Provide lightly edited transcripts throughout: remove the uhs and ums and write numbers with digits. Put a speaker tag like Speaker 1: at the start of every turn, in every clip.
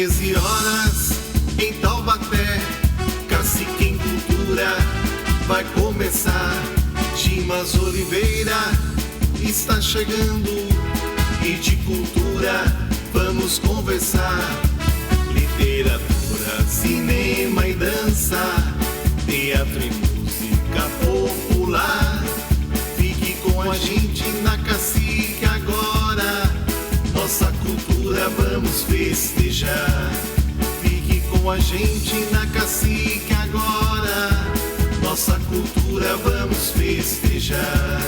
Speaker 1: 13 horas em Taubaté, Cacique em Cultura vai começar. Dimas Oliveira está chegando e de cultura vamos conversar. Literatura, cinema e dança, teatro e música popular. Fique com a gente na Cacique agora, nossa cultura vamos festejar. Fique com a gente na Cacique agora, nossa cultura vamos festejar.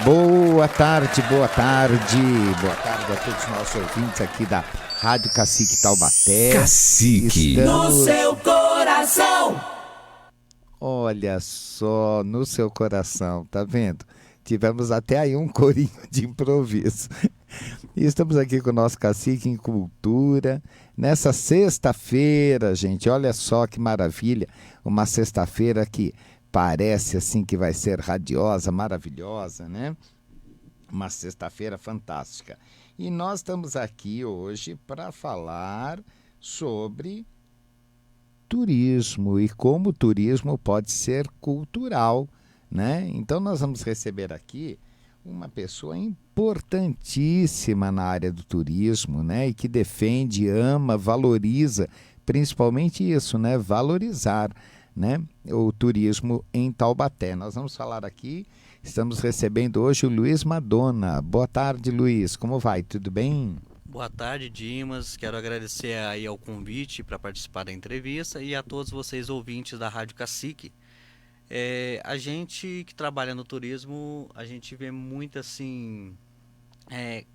Speaker 2: Boa tarde, boa tarde. Boa tarde a todos os nossos ouvintes aqui da Rádio Cacique Taubaté.
Speaker 3: Cacique no seu coração.
Speaker 2: Olha só, no seu coração, tá vendo? Tivemos até aí um corinho de improviso. E estamos aqui com o nosso Cacique em Cultura. Nessa sexta-feira, gente, olha só que maravilha. Uma sexta-feira que parece assim que vai ser radiosa, maravilhosa, né? Uma sexta-feira fantástica. E nós estamos aqui hoje para falar sobre turismo e como o turismo pode ser cultural, né? Então nós vamos receber aqui uma pessoa importantíssima na área do turismo, né? E que defende, ama, valoriza, principalmente isso, né? Valorizar, né? O turismo em Taubaté. Nós vamos falar aqui, estamos recebendo hoje o Luiz Madonna. Boa tarde, Luiz. Como vai? Tudo bem?
Speaker 4: Boa tarde, Dimas. Quero agradecer aí ao convite para participar da entrevista e a todos vocês ouvintes da Rádio Cacique. A gente que trabalha no turismo, a gente vê muitas assim,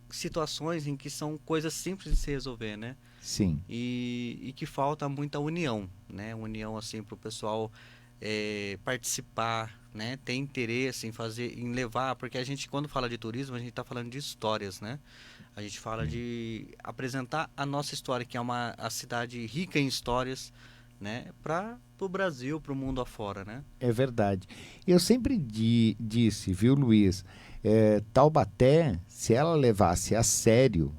Speaker 4: situações em que são coisas simples de se resolver, né?
Speaker 2: Sim.
Speaker 4: E que falta muita união, né? União assim para o pessoal participar, né? Ter interesse em fazer, em levar, porque a gente quando fala de turismo a gente está falando de histórias, né? A gente fala de apresentar a nossa história, que é a cidade rica em histórias, né? Para o Brasil, para o mundo afora, né?
Speaker 2: É verdade. Eu sempre disse, viu, Luiz? Taubaté, se ela levasse a sério,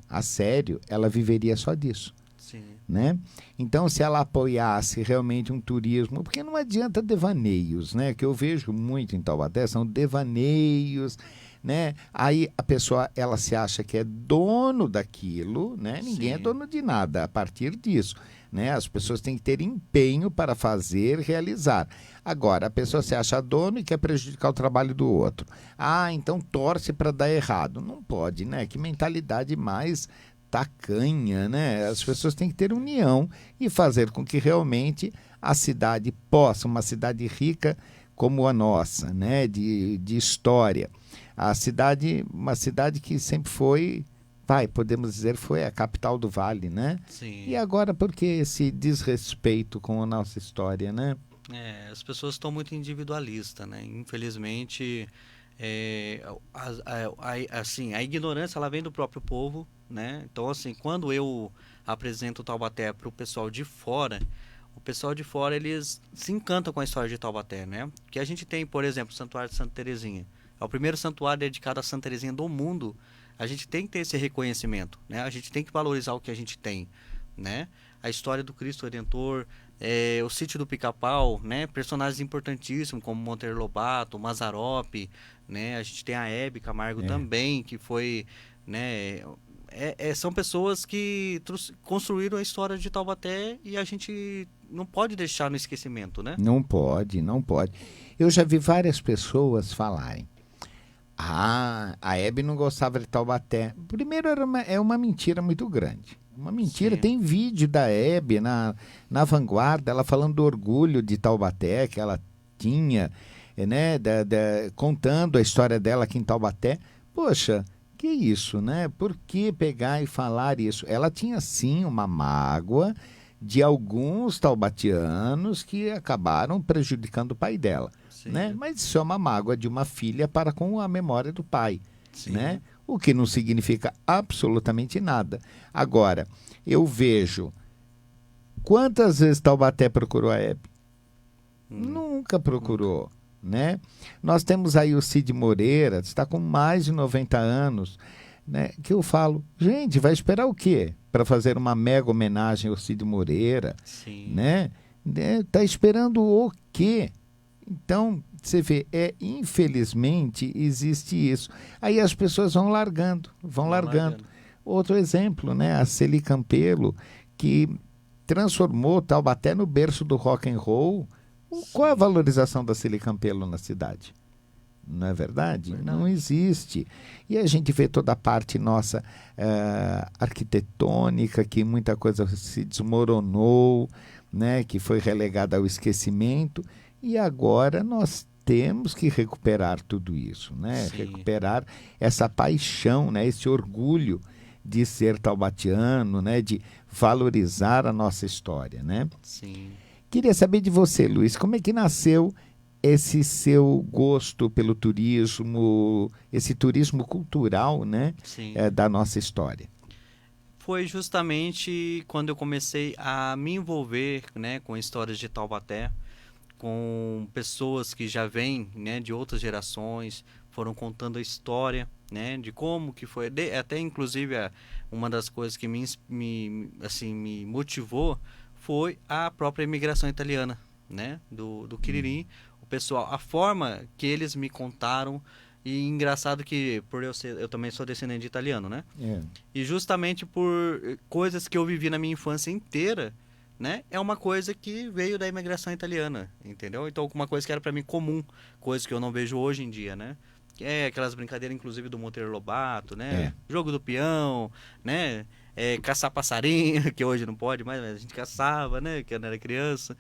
Speaker 2: ela viveria só disso.
Speaker 4: Sim.
Speaker 2: Né? Então, se ela apoiasse realmente um turismo, porque não adianta devaneios, né? Que eu vejo muito em Taubaté, são devaneios, né? Aí a pessoa, ela se acha que é dono daquilo, né? Ninguém é dono de nada a partir disso, né? As pessoas têm que ter empenho para fazer, realizar. Agora, a pessoa se acha dono e quer prejudicar o trabalho do outro. Ah, então torce para dar errado. Não pode, né? Que mentalidade mais tacanha, né? As pessoas têm que ter união e fazer com que realmente a cidade possa, uma cidade rica como a nossa, né? De história. Uma cidade que sempre foi, podemos dizer, foi a capital do Vale, né?
Speaker 4: Sim.
Speaker 2: E agora por que esse desrespeito com a nossa história, né?
Speaker 4: As pessoas estão muito individualistas, né? Infelizmente, assim, a ignorância ela vem do próprio povo, né? Então, assim, quando eu apresento Taubaté para o pessoal de fora, eles se encantam com a história de Taubaté, né? Que a gente tem, por exemplo, o Santuário de Santa Terezinha. É o primeiro santuário dedicado a Santa Terezinha do mundo. A gente tem que ter esse reconhecimento, né? A gente tem que valorizar o que a gente tem, né? A história do Cristo Redentor, o sítio do Pica-Pau, né? Personagens importantíssimos como Monteiro Lobato, Mazzaropi, né? A gente tem a Hebe Camargo também, que foi, né? São pessoas que construíram a história de Taubaté e a gente não pode deixar no esquecimento, né?
Speaker 2: Não pode, não pode. Eu já vi várias pessoas falarem: a Hebe não gostava de Taubaté. Primeiro, é uma mentira muito grande. Uma mentira.
Speaker 4: Sim.
Speaker 2: Tem vídeo da Hebe na Vanguarda, ela falando do orgulho de Taubaté que ela tinha, né? Contando a história dela aqui em Taubaté. Poxa, que isso, né? Por que pegar e falar isso? Ela tinha, sim, uma mágoa de alguns taubatianos que acabaram prejudicando o pai dela. Né? Mas isso é uma mágoa de uma filha para com a memória do pai, né? O que não significa absolutamente nada. Agora, eu vejo quantas vezes Taubaté procurou a Hebe? Nunca procurou. né? Nós temos aí o Cid Moreira, está com mais de 90 anos, né? Que eu falo, gente, vai esperar o quê? Para fazer uma mega homenagem ao Cid Moreira,
Speaker 4: Sim.
Speaker 2: né? Tá esperando o quê? Então, você vê, infelizmente existe isso. Aí as pessoas vão largando. Outro exemplo, né? A Celi Campelo, que transformou Taubaté no berço do rock and roll. Qual é a valorização da Celi Campelo na cidade? Não é verdade? Não existe. E a gente vê toda a parte nossa arquitetônica, que muita coisa se desmoronou, né? Que foi relegada ao esquecimento. E agora nós temos que recuperar tudo isso, né?
Speaker 4: Sim.
Speaker 2: Recuperar essa paixão, né? Esse orgulho de ser taubatiano, né? De valorizar a nossa história, né?
Speaker 4: Sim.
Speaker 2: Queria saber de você, Luiz, como é que nasceu esse seu gosto pelo turismo, esse turismo cultural, né?
Speaker 4: Sim.
Speaker 2: Da nossa história?
Speaker 4: Foi justamente quando eu comecei a me envolver, né, com histórias de Taubaté, com pessoas que já vêm, né, de outras gerações, foram contando a história, né, de como que foi, até inclusive uma das coisas que me motivou foi a própria imigração italiana, né, do Quiririm, o pessoal, a forma que eles me contaram. E engraçado que eu também sou descendente de italiano, né? E justamente por coisas que eu vivi na minha infância inteira, né? É uma coisa que veio da imigração italiana, entendeu? Então, uma coisa que era para mim comum, coisa que eu não vejo hoje em dia, né? Que é aquelas brincadeiras, inclusive, do Monteiro Lobato, né? Jogo do peão, né? Caçar passarinho, que hoje não pode mais, mas a gente caçava, né? Que eu era criança.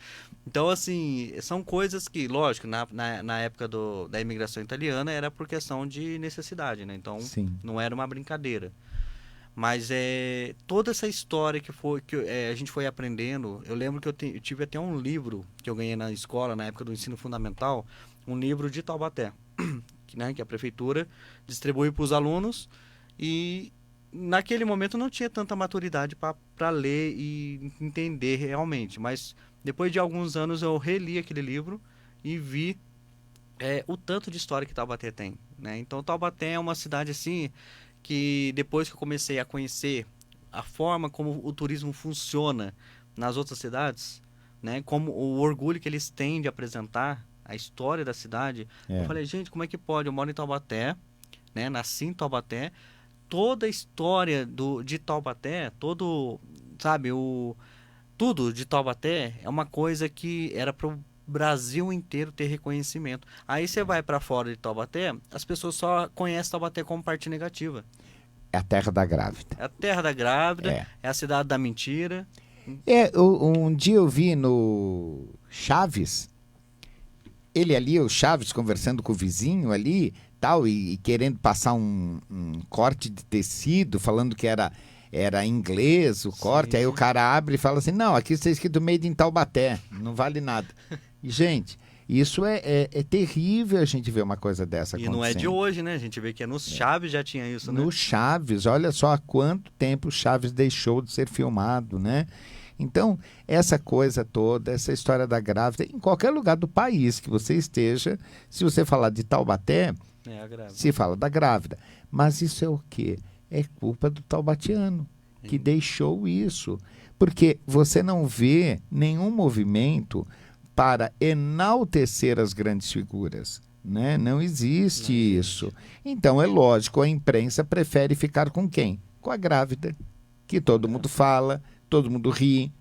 Speaker 4: Então, assim, são coisas que, lógico, na época da imigração italiana era por questão de necessidade, né? Então,
Speaker 2: Sim.
Speaker 4: Não era uma brincadeira. Mas toda essa história que a gente foi aprendendo, eu lembro que eu tive até um livro que eu ganhei na escola, na época do ensino fundamental, um livro de Taubaté, que a prefeitura distribui para os alunos e naquele momento eu não tinha tanta maturidade para ler e entender realmente, mas depois de alguns anos eu reli aquele livro e vi o tanto de história que Taubaté tem, né? Então Taubaté é uma cidade assim que depois que eu comecei a conhecer a forma como o turismo funciona nas outras cidades, né? Como o orgulho que eles têm de apresentar a história da cidade, eu falei, gente, como é que pode? Eu moro em Taubaté, né? Nasci em Taubaté, toda a história de Taubaté, tudo de Taubaté é uma coisa que era para o Brasil inteiro ter reconhecimento. Aí você vai para fora de Taubaté, as pessoas só conhecem Taubaté como parte negativa.
Speaker 2: É a terra da grávida.
Speaker 4: É a terra da grávida, é a cidade da mentira.
Speaker 2: Um dia eu vi no Chaves, o Chaves conversando com o vizinho ali, tal, e querendo passar um corte de tecido, falando que era inglês o corte. Sim. Aí o cara abre e fala assim, não, aqui está escrito Made in Taubaté, não vale nada. E, gente, isso é terrível a gente ver uma coisa dessa acontecendo.
Speaker 4: E não é de hoje, né? A gente vê que no Chaves já tinha isso, né?
Speaker 2: No Chaves, olha só há quanto tempo o Chaves deixou de ser filmado, né? Então, essa coisa toda, essa história da grávida, em qualquer lugar do país que você esteja, se você falar de Taubaté, se fala da grávida. Mas isso é o quê? É culpa do taubatiano, que deixou isso. Porque você não vê nenhum movimento para enaltecer as grandes figuras, né? Não existe isso. Então, é lógico, a imprensa prefere ficar com quem? Com a grávida, que todo mundo fala, todo mundo ri,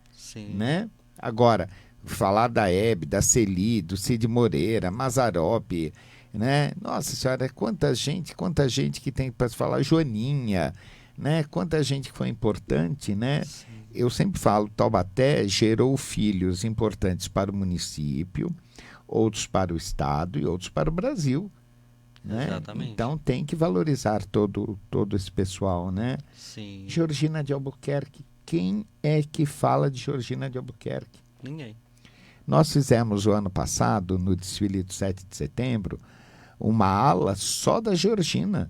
Speaker 2: né? Agora, falar da Hebe, da Celi, do Cid Moreira, Mazzaropi, né? Nossa senhora, quanta gente que tem para falar, Joaninha, né? Quanta gente que foi importante, né? Sim. Eu sempre falo, Taubaté gerou filhos importantes para o município, outros para o estado e outros para o Brasil, né?
Speaker 4: Exatamente.
Speaker 2: Então tem que valorizar todo esse pessoal, né?
Speaker 4: Sim.
Speaker 2: Georgina de Albuquerque, quem é que fala de Georgina de Albuquerque?
Speaker 4: Ninguém.
Speaker 2: Nós fizemos o ano passado, no desfile do 7 de setembro, uma ala só da Georgina.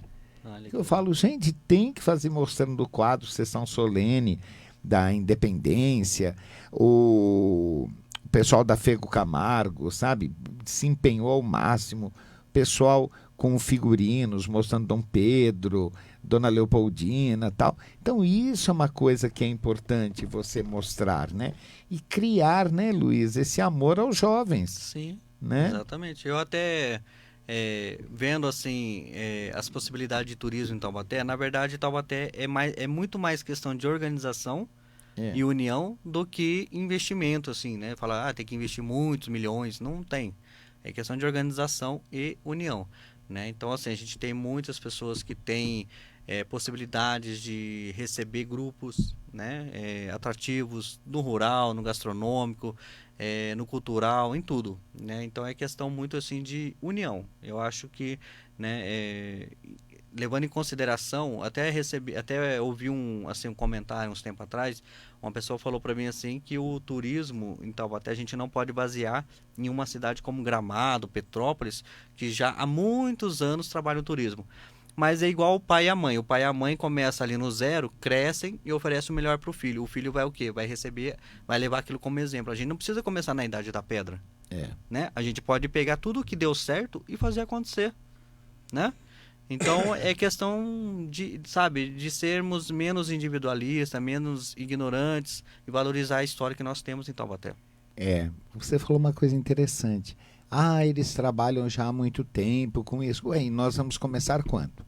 Speaker 2: Eu falo, gente, tem que fazer mostrando o quadro Sessão Solene da Independência, o o pessoal da Fego Camargo, sabe? Se empenhou ao máximo. Pessoal com figurinos, mostrando Dom Pedro, Dona Leopoldina e tal. Então, isso é uma coisa que é importante você mostrar, né? E criar, né, Luiz, esse amor aos jovens.
Speaker 4: Sim,
Speaker 2: né?
Speaker 4: Exatamente. Eu até, vendo assim, as possibilidades de turismo em Taubaté, na verdade, Taubaté é muito mais questão de organização e união do que investimento, assim, né? Falar, tem que investir muitos milhões. Não tem. É questão de organização e união, né? Então, assim, a gente tem muitas pessoas que têm possibilidades de receber grupos, né? Atrativos no rural, no gastronômico, no cultural, em tudo, né? Então, é questão muito, assim, de união. Eu acho que, né, levando em consideração, até ouvi um comentário uns tempos atrás, uma pessoa falou para mim assim que o turismo em Taubaté a gente não pode basear em uma cidade como Gramado, Petrópolis, que já há muitos anos trabalham o turismo. Mas é igual o pai e a mãe. O pai e a mãe começam ali no zero, crescem e oferecem o melhor para o filho. O filho vai o quê? Vai receber, vai levar aquilo como exemplo. A gente não precisa começar na Idade da Pedra. Né? A gente pode pegar tudo que deu certo e fazer acontecer, né? Então, é questão de sermos menos individualistas, menos ignorantes e valorizar a história que nós temos em Taubaté.
Speaker 2: Você falou uma coisa interessante. Eles trabalham já há muito tempo com isso. E nós vamos começar quando?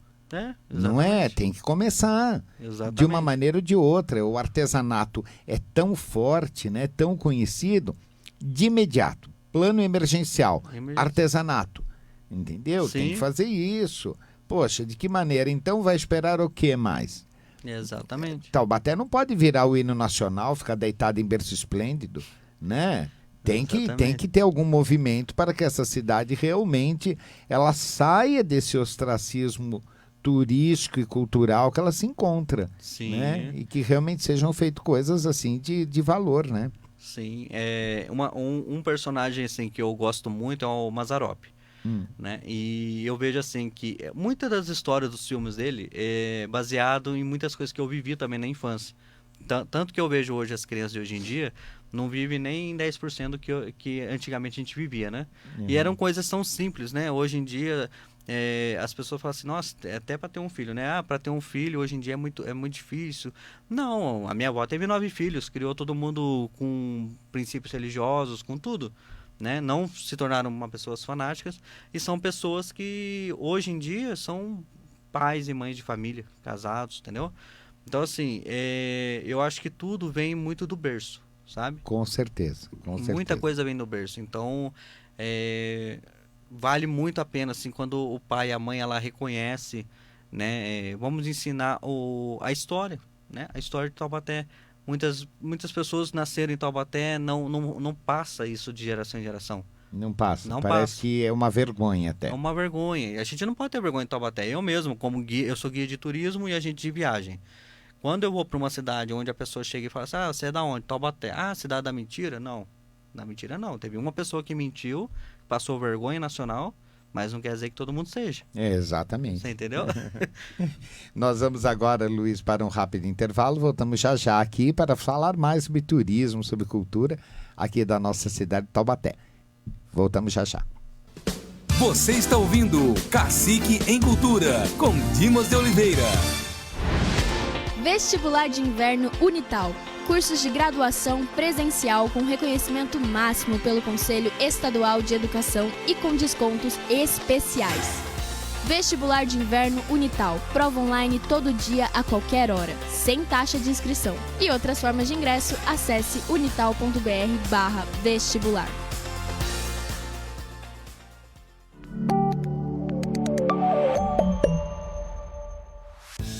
Speaker 2: Não é? Tem que começar.
Speaker 4: Exatamente.
Speaker 2: De uma maneira ou de outra. O artesanato é tão forte, né, tão conhecido, de imediato. Plano emergencial. Artesanato. Entendeu?
Speaker 4: Sim.
Speaker 2: Tem que fazer isso. Poxa, de que maneira? Então vai esperar o que mais?
Speaker 4: Exatamente.
Speaker 2: Taubaté não pode virar o hino nacional, ficar deitado em berço esplêndido, né? Tem que ter algum movimento para que essa cidade realmente ela saia desse ostracismo turístico e cultural que ela se encontra.
Speaker 4: Sim.
Speaker 2: Né? E que realmente sejam feitas coisas assim de valor, né?
Speaker 4: Sim. Um personagem assim, que eu gosto muito é o Mazzaropi. Né? E eu vejo assim que muitas das histórias dos filmes dele é baseado em muitas coisas que eu vivi também na infância. Tanto que eu vejo hoje as crianças de hoje em dia não vivem nem 10% do que antigamente a gente vivia, né? E eram coisas tão simples, né? Hoje em dia as pessoas falam assim, nossa, até para ter um filho, né? Para ter um filho hoje em dia é muito difícil. Não, a minha avó teve 9 filhos, criou todo mundo com princípios religiosos, com tudo. Né? Não se tornaram uma pessoas fanáticas e são pessoas que hoje em dia são pais e mães de família, casados, entendeu? Então, assim, eu acho que tudo vem muito do berço, sabe?
Speaker 2: Com certeza.
Speaker 4: Muita coisa vem do berço. Então, vale muito a pena, assim, quando o pai e a mãe, ela reconhece, né? Vamos ensinar a história, né? A história de Taubaté. Muitas pessoas nasceram em Taubaté, não passa isso de geração em geração.
Speaker 2: Não passa. Parece que é uma vergonha até.
Speaker 4: É uma vergonha. A gente não pode ter vergonha em Taubaté. Eu mesmo, como guia, eu sou guia de turismo e agente de viagem. Quando eu vou para uma cidade onde a pessoa chega e fala assim, você é da onde? Taubaté. Cidade da mentira? Não. Da mentira não. Teve uma pessoa que mentiu, passou vergonha nacional, mas não quer dizer que todo mundo seja.
Speaker 2: Exatamente.
Speaker 4: Você entendeu?
Speaker 2: Nós vamos agora, Luiz, para um rápido intervalo. Voltamos já aqui para falar mais sobre turismo, sobre cultura aqui da nossa cidade de Taubaté. Voltamos já.
Speaker 3: Você está ouvindo Cacique em Cultura, com Dimas de Oliveira.
Speaker 5: Vestibular de Inverno Unital. Cursos de graduação presencial com reconhecimento máximo pelo Conselho Estadual de Educação e com descontos especiais. Vestibular de Inverno Unital. Prova online todo dia, a qualquer hora, sem taxa de inscrição. E outras formas de ingresso, acesse unital.br/vestibular.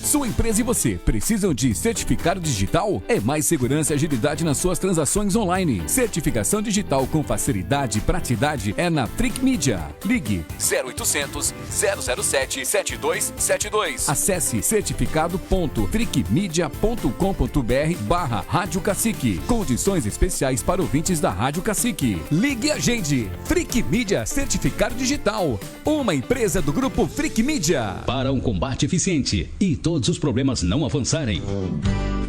Speaker 3: Sua empresa e você precisam de certificado digital? É mais segurança e agilidade nas suas transações online. Certificação digital com facilidade e praticidade é na Trick Media. Ligue 0800 007 7272. Acesse certificado.trickmedia.com.br/Rádio Cacique. Condições especiais para ouvintes da Rádio Cacique. Ligue e agende. Trick Media Certificado Digital. Uma empresa do grupo Trick Media.
Speaker 6: Para um combate eficiente e todos os problemas não avançarem.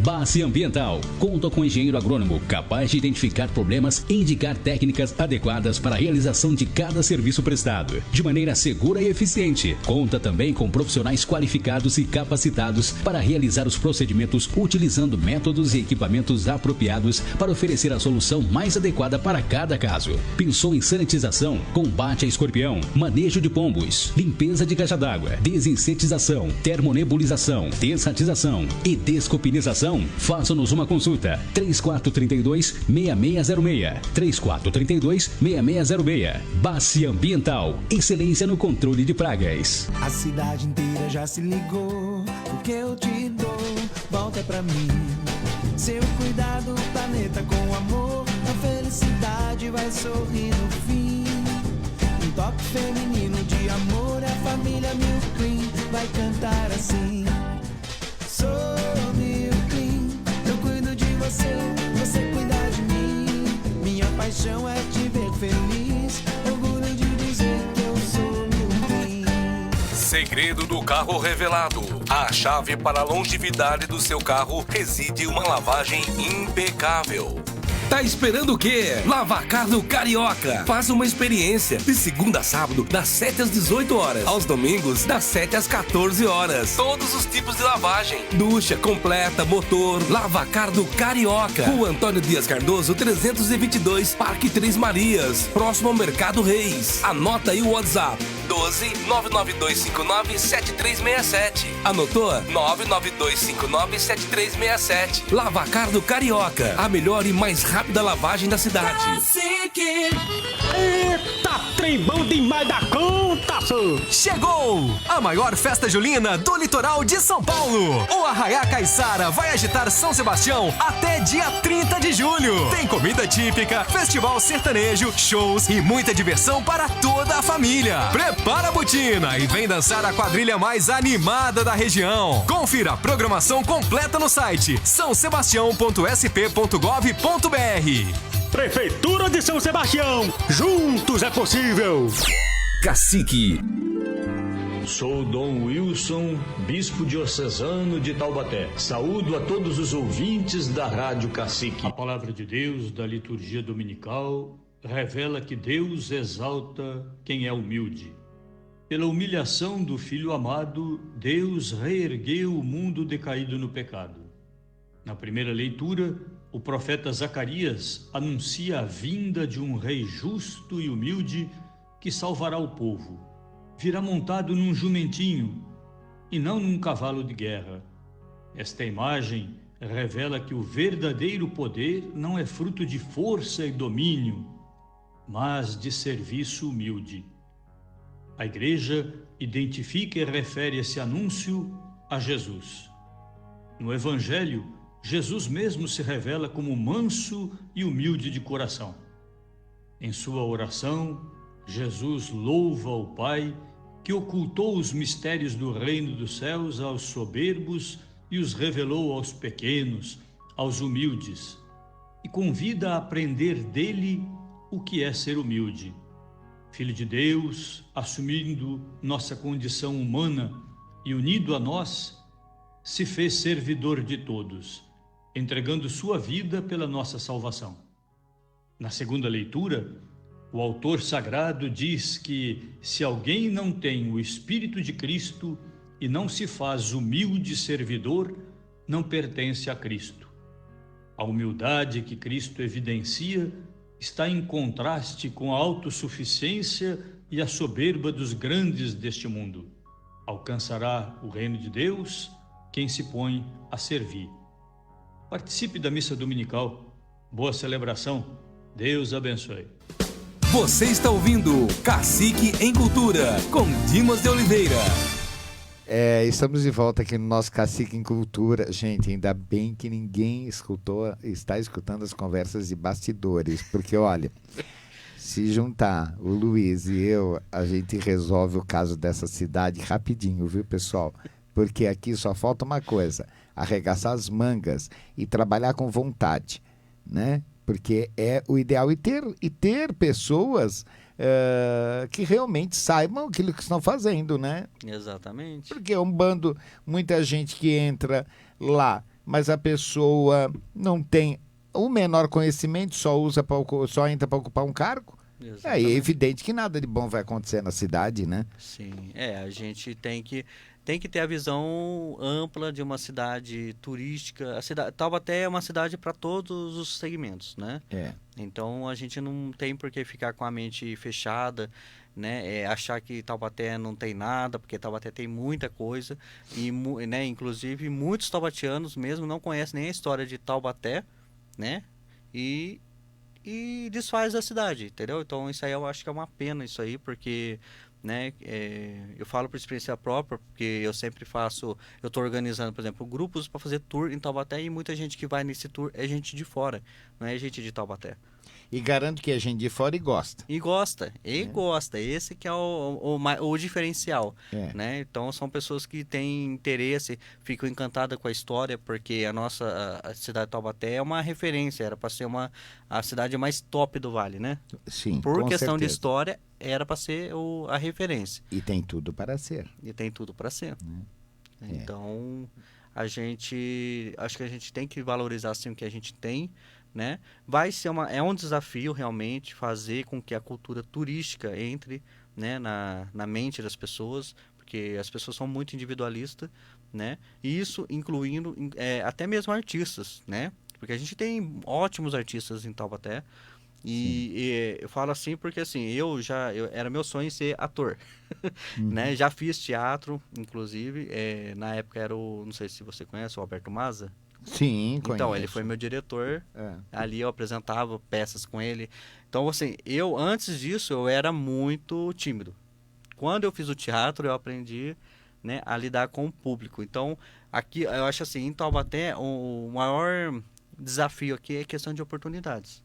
Speaker 6: Base Ambiental conta com engenheiro agrônomo capaz de identificar problemas e indicar técnicas adequadas para a realização de cada serviço prestado, de maneira segura e eficiente. Conta também com profissionais qualificados e capacitados para realizar os procedimentos utilizando métodos e equipamentos apropriados para oferecer a solução mais adequada para cada caso. Pensou em sanitização, combate a escorpião, manejo de pombos, limpeza de caixa d'água, desinsetização, termonebulização, desratização e descopinização? Faça-nos uma consulta. 3432-6606. 3432-6606. Base Ambiental. Excelência no controle de pragas.
Speaker 7: A cidade inteira já se ligou. O que eu te dou, volta pra mim. Seu cuidado, planeta com amor. A felicidade vai sorrir no fim. Um toque feminino de amor. A família Milclean vai cantar assim. Sou Milclean, eu cuido de você, você cuida de mim. Minha paixão é te ver feliz. Orgulho de dizer que eu sou Milclean.
Speaker 8: Segredo do carro revelado. A chave para a longevidade do seu carro reside em uma lavagem impecável. Tá esperando o quê? Lavacar no Carioca. Faça uma experiência de segunda a sábado, das 7 às 18 horas. Aos domingos, das 7 às 14 horas. Todos os tipos de lavagem. Ducha, completa, motor. Lavacar do Carioca. Rua Antônio Dias Cardoso, 322, Parque Três Marias. Próximo ao Mercado Reis. Anota aí o WhatsApp. 12-99259-7367. Anotou? 99259-7367. Lavacar do Carioca. A melhor e mais rápida lavagem da cidade.
Speaker 9: Eita, trem bom demais da conta, senhor!
Speaker 10: Chegou! A maior festa julina do litoral de São Paulo. O Arraiá Caiçara vai agitar São Sebastião até dia 30 de julho. Tem comida típica, festival sertanejo, shows e muita diversão para toda a família. Prepara a botina e vem dançar a quadrilha mais animada da região. Confira a programação completa no site sãosebastião.sp.gov.br.
Speaker 9: Prefeitura de São Sebastião, juntos é possível.
Speaker 8: Cacique.
Speaker 11: Sou Dom Wilson, bispo diocesano de Taubaté. Saúdo a todos os ouvintes da Rádio Cacique.
Speaker 12: A palavra de Deus da liturgia dominical revela que Deus exalta quem é humilde. Pela humilhação do Filho amado, Deus reergueu o mundo decaído no pecado. Na primeira leitura, o profeta Zacarias anuncia a vinda de um rei justo e humilde que salvará o povo. Virá montado num jumentinho e não num cavalo de guerra. Esta imagem revela que o verdadeiro poder não é fruto de força e domínio, mas de serviço humilde. A Igreja identifica e refere esse anúncio a Jesus. No Evangelho, Jesus mesmo se revela como manso e humilde de coração. Em sua oração, Jesus louva o Pai que ocultou os mistérios do reino dos céus aos soberbos e os revelou aos pequenos, aos humildes, e convida a aprender dele o que é ser humilde. Filho de Deus, assumindo nossa condição humana e unido a nós, se fez servidor de todos, entregando sua vida pela nossa salvação. Na segunda leitura, o autor sagrado diz que se alguém não tem o Espírito de Cristo e não se faz humilde servidor, não pertence a Cristo. A humildade que Cristo evidencia está em contraste com a autossuficiência e a soberba dos grandes deste mundo. Alcançará o reino de Deus quem se põe a servir. Participe da missa dominical. Boa celebração. Deus abençoe.
Speaker 8: Você está ouvindo Cacique em Cultura, com Dimas de Oliveira.
Speaker 2: Estamos de volta aqui no nosso Cacique em Cultura. Gente, ainda bem que ninguém está escutando as conversas de bastidores, porque olha, se juntar o Luiz e eu, a gente resolve o caso dessa cidade rapidinho, viu, pessoal? Porque aqui só falta uma coisa, arregaçar as mangas e trabalhar com vontade, né? Porque é o ideal e ter pessoas que realmente saibam aquilo que estão fazendo, né?
Speaker 4: Exatamente.
Speaker 2: Porque é um bando, muita gente que entra lá mas a pessoa não tem o menor conhecimento, só entra para ocupar um cargo. Aí é evidente que nada de bom vai acontecer na cidade, né?
Speaker 4: Sim, a gente tem que ter a visão ampla de uma cidade turística. Taubaté é uma cidade para todos os segmentos, né? Então a gente não tem por que ficar com a mente fechada, né? Achar que Taubaté não tem nada, porque Taubaté tem muita coisa. E, né, inclusive, muitos taubatianos mesmo não conhecem nem a história de Taubaté, né? E desfaz a cidade, entendeu? Então isso aí eu acho que é uma pena isso aí, porque, né, eu falo por experiência própria, porque eu sempre eu estou organizando, por exemplo, grupos para fazer tour em Taubaté, e muita gente que vai nesse tour é gente de fora, não é gente de Taubaté.
Speaker 2: E garanto que é gente de fora e gosta.
Speaker 4: Gosta. Esse que é o diferencial, né? Então são pessoas que têm interesse, ficam encantadas com a história, porque a cidade de Taubaté é uma referência, era para ser a cidade mais top do Vale, né?
Speaker 2: Sim,
Speaker 4: por questão
Speaker 2: certeza.
Speaker 4: de história, era para ser a referência.
Speaker 2: E tem tudo para ser.
Speaker 4: Então, acho que a gente tem que valorizar assim, o que a gente tem, né? É um desafio realmente fazer com que a cultura turística entre, né, na mente das pessoas, porque as pessoas são muito individualistas, né? E isso incluindo até mesmo artistas, né? Porque a gente tem ótimos artistas em Taubaté. E eu falo assim porque assim, era meu sonho ser ator, né? Já fiz teatro, inclusive, na época não sei se você conhece o Alberto Maza.
Speaker 2: Sim, conheço.
Speaker 4: Então, ele foi meu diretor, ali eu apresentava peças com ele. Então, assim, antes disso, eu era muito tímido. Quando eu fiz o teatro, eu aprendi, né, a lidar com o público. Então, aqui, eu acho assim, em Taubaté, o maior desafio aqui é questão de oportunidades.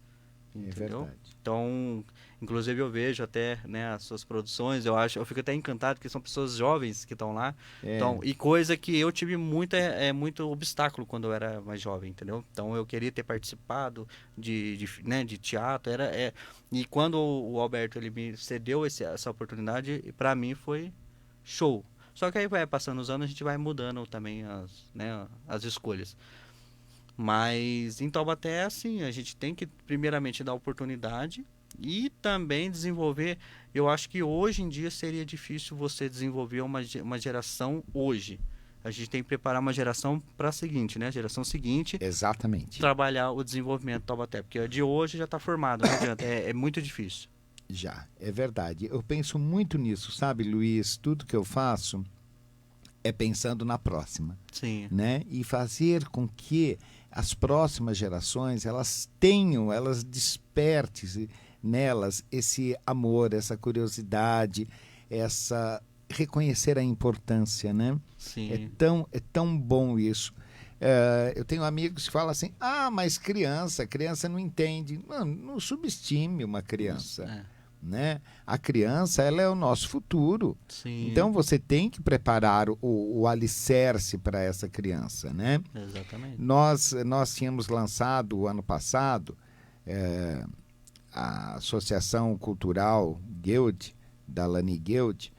Speaker 4: Entendeu?
Speaker 2: Verdade.
Speaker 4: Então, inclusive eu vejo até, né, as suas produções, eu fico até encantado que são pessoas jovens que estão lá. Então, e coisa que eu tive muito obstáculo quando eu era mais jovem, entendeu? Então eu queria ter participado de teatro, e quando o Alberto ele me cedeu essa oportunidade, para mim foi show. Só que aí vai passando os anos, a gente vai mudando também as escolhas. Mas em Taubaté, assim, a gente tem que primeiramente dar oportunidade e também desenvolver. Eu acho que hoje em dia seria difícil você desenvolver uma geração hoje. A gente tem que preparar uma geração para a seguinte, né? A geração seguinte.
Speaker 2: Exatamente.
Speaker 4: Trabalhar o desenvolvimento do Taubaté, porque a de hoje já está formado, não adianta, é muito difícil.
Speaker 2: Já, é verdade. Eu penso muito nisso, sabe, Luiz? Tudo que eu faço é pensando na próxima.
Speaker 4: Sim.
Speaker 2: Né? E fazer com que as próximas gerações, elas despertem nelas esse amor, essa curiosidade, reconhecer a importância, né?
Speaker 4: Sim.
Speaker 2: É tão bom isso. Eu tenho amigos que falam assim, mas criança não entende. Não subestime uma criança. Né? A criança, ela é o nosso futuro.
Speaker 4: Sim.
Speaker 2: Então você tem que preparar o alicerce para essa criança, né?
Speaker 4: Exatamente.
Speaker 2: Nós tínhamos lançado ano passado a Associação Cultural Guild, da Lani Guild,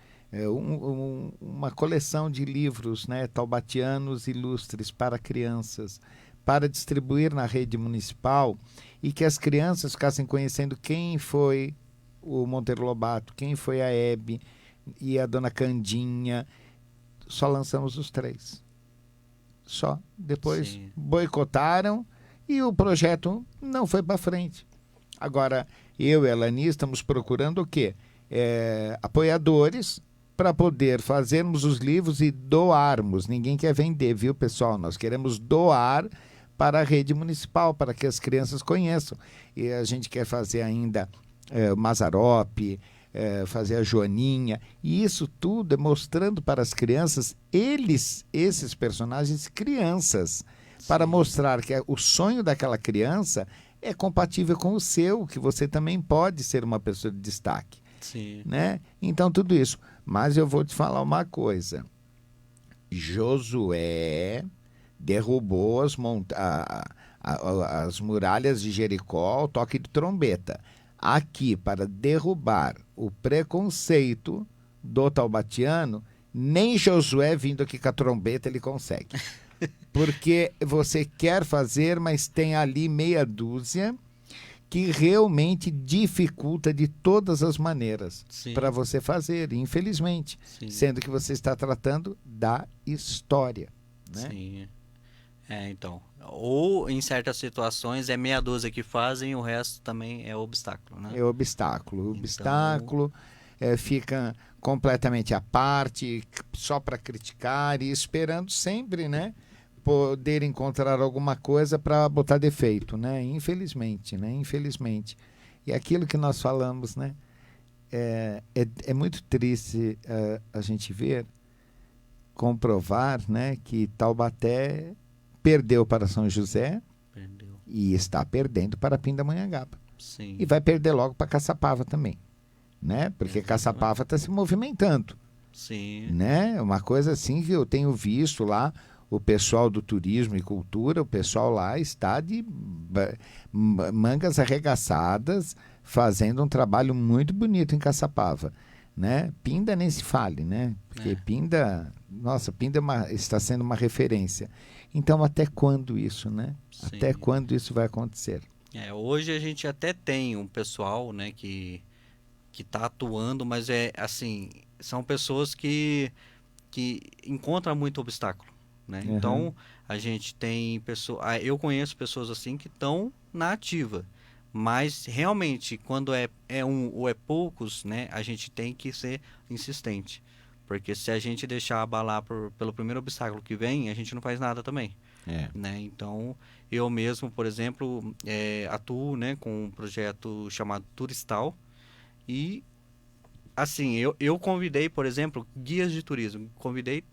Speaker 2: uma coleção de livros, né, taubatianos ilustres para crianças, para distribuir na rede municipal, e que as crianças ficassem conhecendo quem foi o Monteiro Lobato, quem foi a Hebe e a Dona Candinha. Só lançamos os 3. Só. Depois boicotaram e o projeto não foi para frente. Agora, eu e a Lani estamos procurando o quê? Apoiadores para poder fazermos os livros e doarmos. Ninguém quer vender, viu, pessoal? Nós queremos doar para a rede municipal, para que as crianças conheçam. E a gente quer fazer ainda Mazzaropi, fazer a Joaninha, e isso tudo é mostrando para as crianças, esses personagens crianças, para mostrar que o sonho daquela criança é compatível com o seu, que você também pode ser uma pessoa de destaque.
Speaker 4: Sim.
Speaker 2: Né? Então tudo isso. Mas eu vou te falar uma coisa. Josué derrubou as muralhas de Jericó ao toque de trombeta. Aqui, para derrubar o preconceito do taubatiano, nem Josué vindo aqui com a trombeta ele consegue. Porque você quer fazer, mas tem ali meia dúzia que realmente dificulta de todas as maneiras para você fazer, infelizmente. Sim. Sendo que você está tratando da história. Né?
Speaker 4: Sim. Então. Ou em certas situações é meia dúzia que fazem, o resto também é obstáculo, né?
Speaker 2: É obstáculo. O obstáculo fica completamente à parte, só para criticar e esperando sempre, né? Poder encontrar alguma coisa para botar defeito, né? Infelizmente, né? Infelizmente. E aquilo que nós falamos, né? É muito triste a gente ver, comprovar, né? Que Taubaté perdeu para São José e está perdendo para Pindamonhangaba.
Speaker 4: Sim.
Speaker 2: E vai perder logo para Caçapava também, né? Porque Caçapava está se movimentando.
Speaker 4: Sim.
Speaker 2: Né? Uma coisa assim que eu tenho visto lá, o pessoal do turismo e cultura, o pessoal lá está de mangas arregaçadas, fazendo um trabalho muito bonito em Caçapava. Né? Pinda nem se fale, né? Porque Pinda, nossa, Pinda está sendo uma referência. Então, até quando isso, né? Sim. Até quando isso vai acontecer?
Speaker 4: Hoje a gente até tem um pessoal, né, que está atuando, mas assim, são pessoas que encontram muito obstáculo, né? Uhum. Então, a gente tem pessoas, eu conheço pessoas assim que estão na ativa. Mas realmente, quando é um ou é poucos, né, a gente tem que ser insistente. Porque se a gente deixar abalar pelo primeiro obstáculo que vem, a gente não faz nada também. Né? Então, eu mesmo, por exemplo, atuo, né, com um projeto chamado Turistal. E, assim, eu convidei, por exemplo, guias de turismo. Convidei,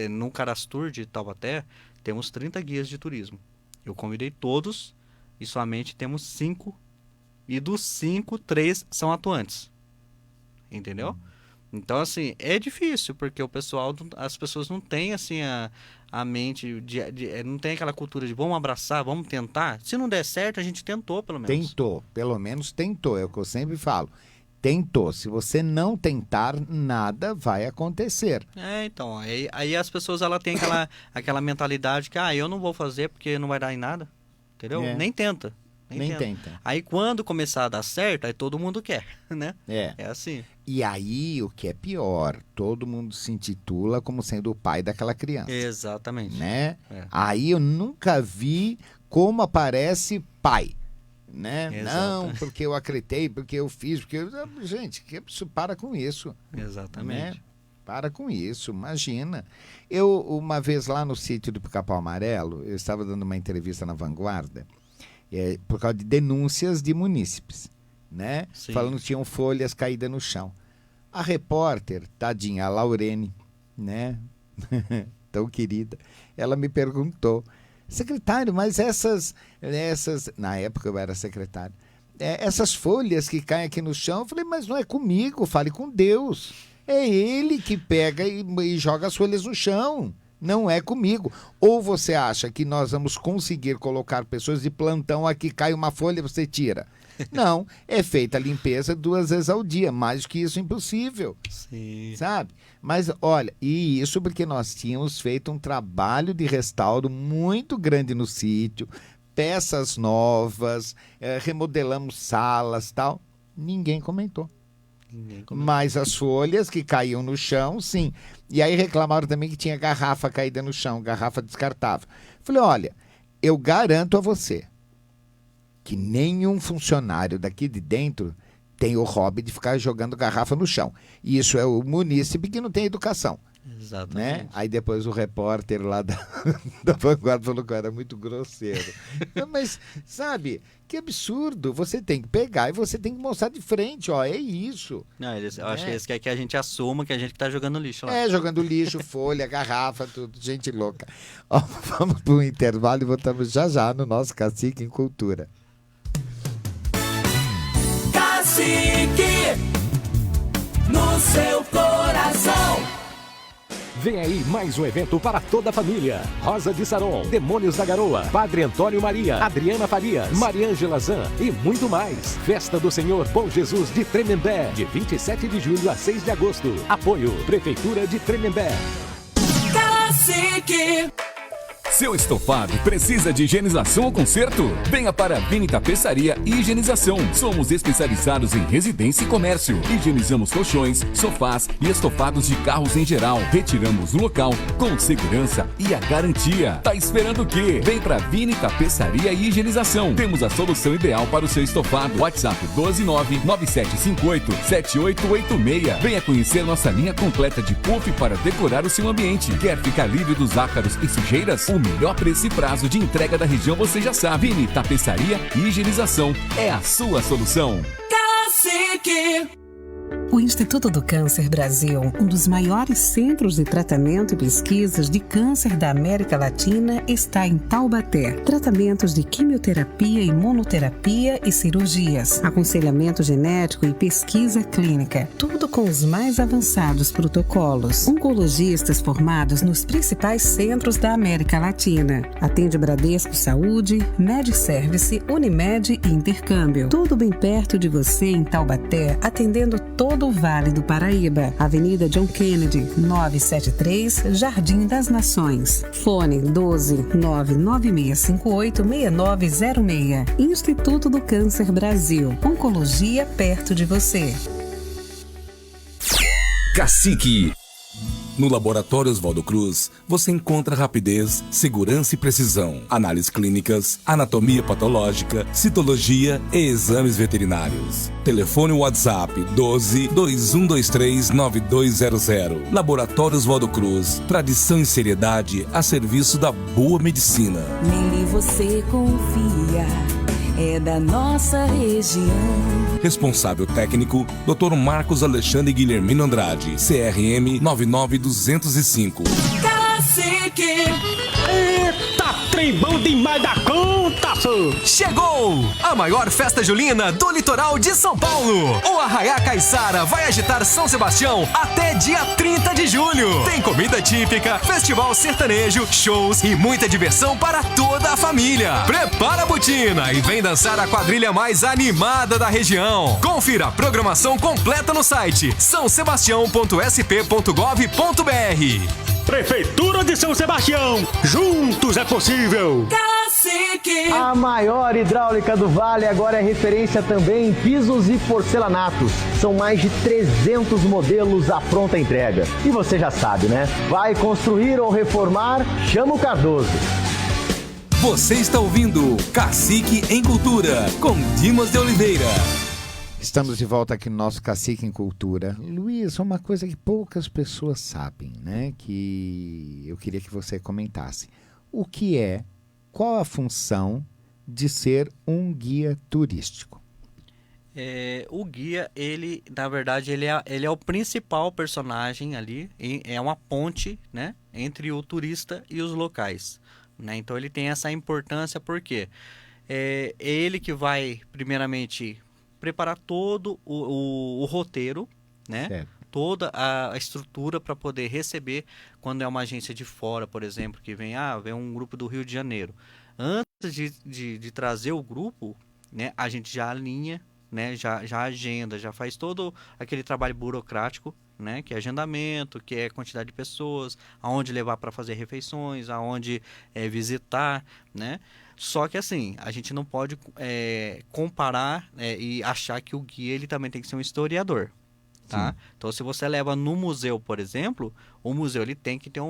Speaker 4: no Carastur de Taubaté, temos 30 guias de turismo. Eu convidei todos. E somente temos 5, e dos 5, 3 são atuantes. Entendeu? Então, assim, é difícil, porque as pessoas não têm, assim, a mente, não tem aquela cultura de vamos abraçar, vamos tentar. Se não der certo, a gente tentou, pelo menos.
Speaker 2: Tentou, pelo menos tentou, é o que eu sempre falo. Tentou. Se você não tentar, nada vai acontecer.
Speaker 4: Então, aí as pessoas têm aquela mentalidade que, eu não vou fazer porque não vai dar em nada. Entendeu? Nem tenta. Nem tenta. Aí quando começar a dar certo, aí todo mundo quer, né? É assim.
Speaker 2: E aí, o que é pior, todo mundo se intitula como sendo o pai daquela criança.
Speaker 4: Exatamente.
Speaker 2: Né? Aí eu nunca vi como aparece pai. Né? Não, porque eu acreditei, porque eu fiz, porque... Gente, para com isso.
Speaker 4: Exatamente.
Speaker 2: Né? Para com isso, imagina. Eu, uma vez lá no sítio do Pica-Pau Amarelo, eu estava dando uma entrevista na Vanguarda, por causa de denúncias de munícipes, né? Sim. Falando que tinham folhas caídas no chão. A repórter, tadinha, a Laurene, né? Tão querida, ela me perguntou, secretário, mas essas... Na época eu era secretário. Essas folhas que caem aqui no chão, eu falei, mas não é comigo, fale com Deus. É ele que pega e joga as folhas no chão. Não é comigo. Ou você acha que nós vamos conseguir colocar pessoas de plantão aqui, cai uma folha e você tira? Não, é feita a limpeza 2 vezes ao dia. Mais do que isso, impossível.
Speaker 4: Sim.
Speaker 2: Sabe? Mas, olha, e isso porque nós tínhamos feito um trabalho de restauro muito grande no sítio, peças novas, remodelamos salas e tal. Ninguém comentou. Mas as folhas que caíam no chão, sim. E aí reclamaram também que tinha garrafa caída no chão, garrafa descartável. Falei, olha, eu garanto a você que nenhum funcionário daqui de dentro tem o hobby de ficar jogando garrafa no chão. E isso é o munícipe que não tem educação.
Speaker 4: Exatamente.
Speaker 2: Né? Aí depois o repórter lá da Vanguarda falou que eu era muito grosseiro. Mas, sabe, que absurdo. Você tem que pegar e você tem que mostrar de frente, ó, é isso.
Speaker 4: Não, eu acho que eles querem que a gente assuma que a gente que tá jogando lixo lá.
Speaker 2: Jogando lixo, folha, garrafa, tudo, gente louca. Ó, vamos para um intervalo e voltamos já no nosso Cacique em Cultura.
Speaker 13: Cacique, no seu coração.
Speaker 14: Vem aí mais um evento para toda a família. Rosa de Saron, Demônios da Garoa, Padre Antônio Maria, Adriana Farias, Mariângela Zan e muito mais. Festa do Senhor Bom Jesus de Tremembé, de 27 de julho a 6 de agosto. Apoio, Prefeitura de Tremembé.
Speaker 13: Cacique.
Speaker 3: Seu estofado precisa de higienização ou conserto? Venha para a Vini Tapeçaria e Higienização. Somos especializados em residência e comércio. Higienizamos colchões, sofás e estofados de carros em geral. Retiramos no local com segurança e a garantia. Tá esperando o quê? Vem para Vini Tapeçaria e Higienização. Temos a solução ideal para o seu estofado. WhatsApp 12997587886. Venha conhecer nossa linha completa de puff para decorar o seu ambiente. Quer ficar livre dos ácaros e sujeiras? O melhor preço e prazo de entrega da região você já sabe. Vini Tapeçaria e Higienização é a sua solução.
Speaker 15: Cacique. O Instituto do Câncer Brasil, um dos maiores centros de tratamento e pesquisas de câncer da América Latina, está em Taubaté. Tratamentos de quimioterapia, imunoterapia e cirurgias, aconselhamento genético e pesquisa clínica, tudo com os mais avançados protocolos. Oncologistas formados nos principais centros da América Latina. Atende Bradesco Saúde, MedService, Unimed e Intercâmbio. Tudo bem perto de você em Taubaté, atendendo todo o Vale do Paraíba. Avenida John Kennedy, 973, Jardim das Nações. Fone 12-99658-6906. Instituto do Câncer Brasil. Oncologia perto de você.
Speaker 8: Cacique. No Laboratório Oswaldo Cruz, você encontra rapidez, segurança e precisão, análises clínicas, anatomia patológica, citologia e exames veterinários. Telefone WhatsApp 12-2123-9200. Laboratório Oswaldo Cruz, tradição e seriedade a serviço da boa medicina.
Speaker 13: Nele você confia, é da nossa região.
Speaker 8: Responsável técnico, Dr. Marcos Alexandre Guilhermino Andrade, CRM 99205.
Speaker 13: Cacique!
Speaker 9: Eita, trem bom demais da conta, senhor!
Speaker 10: Chegou! A maior festa julina do litoral de São Paulo. O Arraiá Caiçara vai agitar São Sebastião até dia 30 de julho. Tem comida típica, festival sertanejo, shows e muita diversão para toda a família. Prepara a botina e vem dançar a quadrilha mais animada da região. Confira a programação completa no site sãosebastião.sp.gov.br.
Speaker 9: Prefeitura de São Sebastião, juntos é possível.
Speaker 13: Cacique!
Speaker 16: A maior hidráulica do Vale agora é referência também em pisos e porcelanatos. São mais de 300 modelos à pronta entrega. E você já sabe, né? Vai construir ou reformar? Chama o Cardoso.
Speaker 8: Você está ouvindo Cacique em Cultura, com Dimas de Oliveira.
Speaker 2: Estamos de volta aqui no nosso Cacique em Cultura. Luiz, uma coisa que poucas pessoas sabem, né? Que eu queria que você comentasse. O que é, qual a função de ser um guia turístico?
Speaker 4: O guia, ele, na verdade, ele é o principal personagem ali, é uma ponte, né, entre o turista e os locais, né? Então ele tem essa importância porque é ele que vai, primeiramente, preparar todo o roteiro, né? Certo. Toda a estrutura para poder receber quando é uma agência de fora, por exemplo, que vem um grupo do Rio de Janeiro. Antes de trazer o grupo, né, a gente já alinha, né, já agenda, já faz todo aquele trabalho burocrático, né, que é agendamento, que é quantidade de pessoas, aonde levar para fazer refeições, aonde visitar, né? Só que assim, a gente não pode comparar e achar que o guia ele também tem que ser um historiador, tá? Então, se você leva no museu, por exemplo, o museu ele tem que ter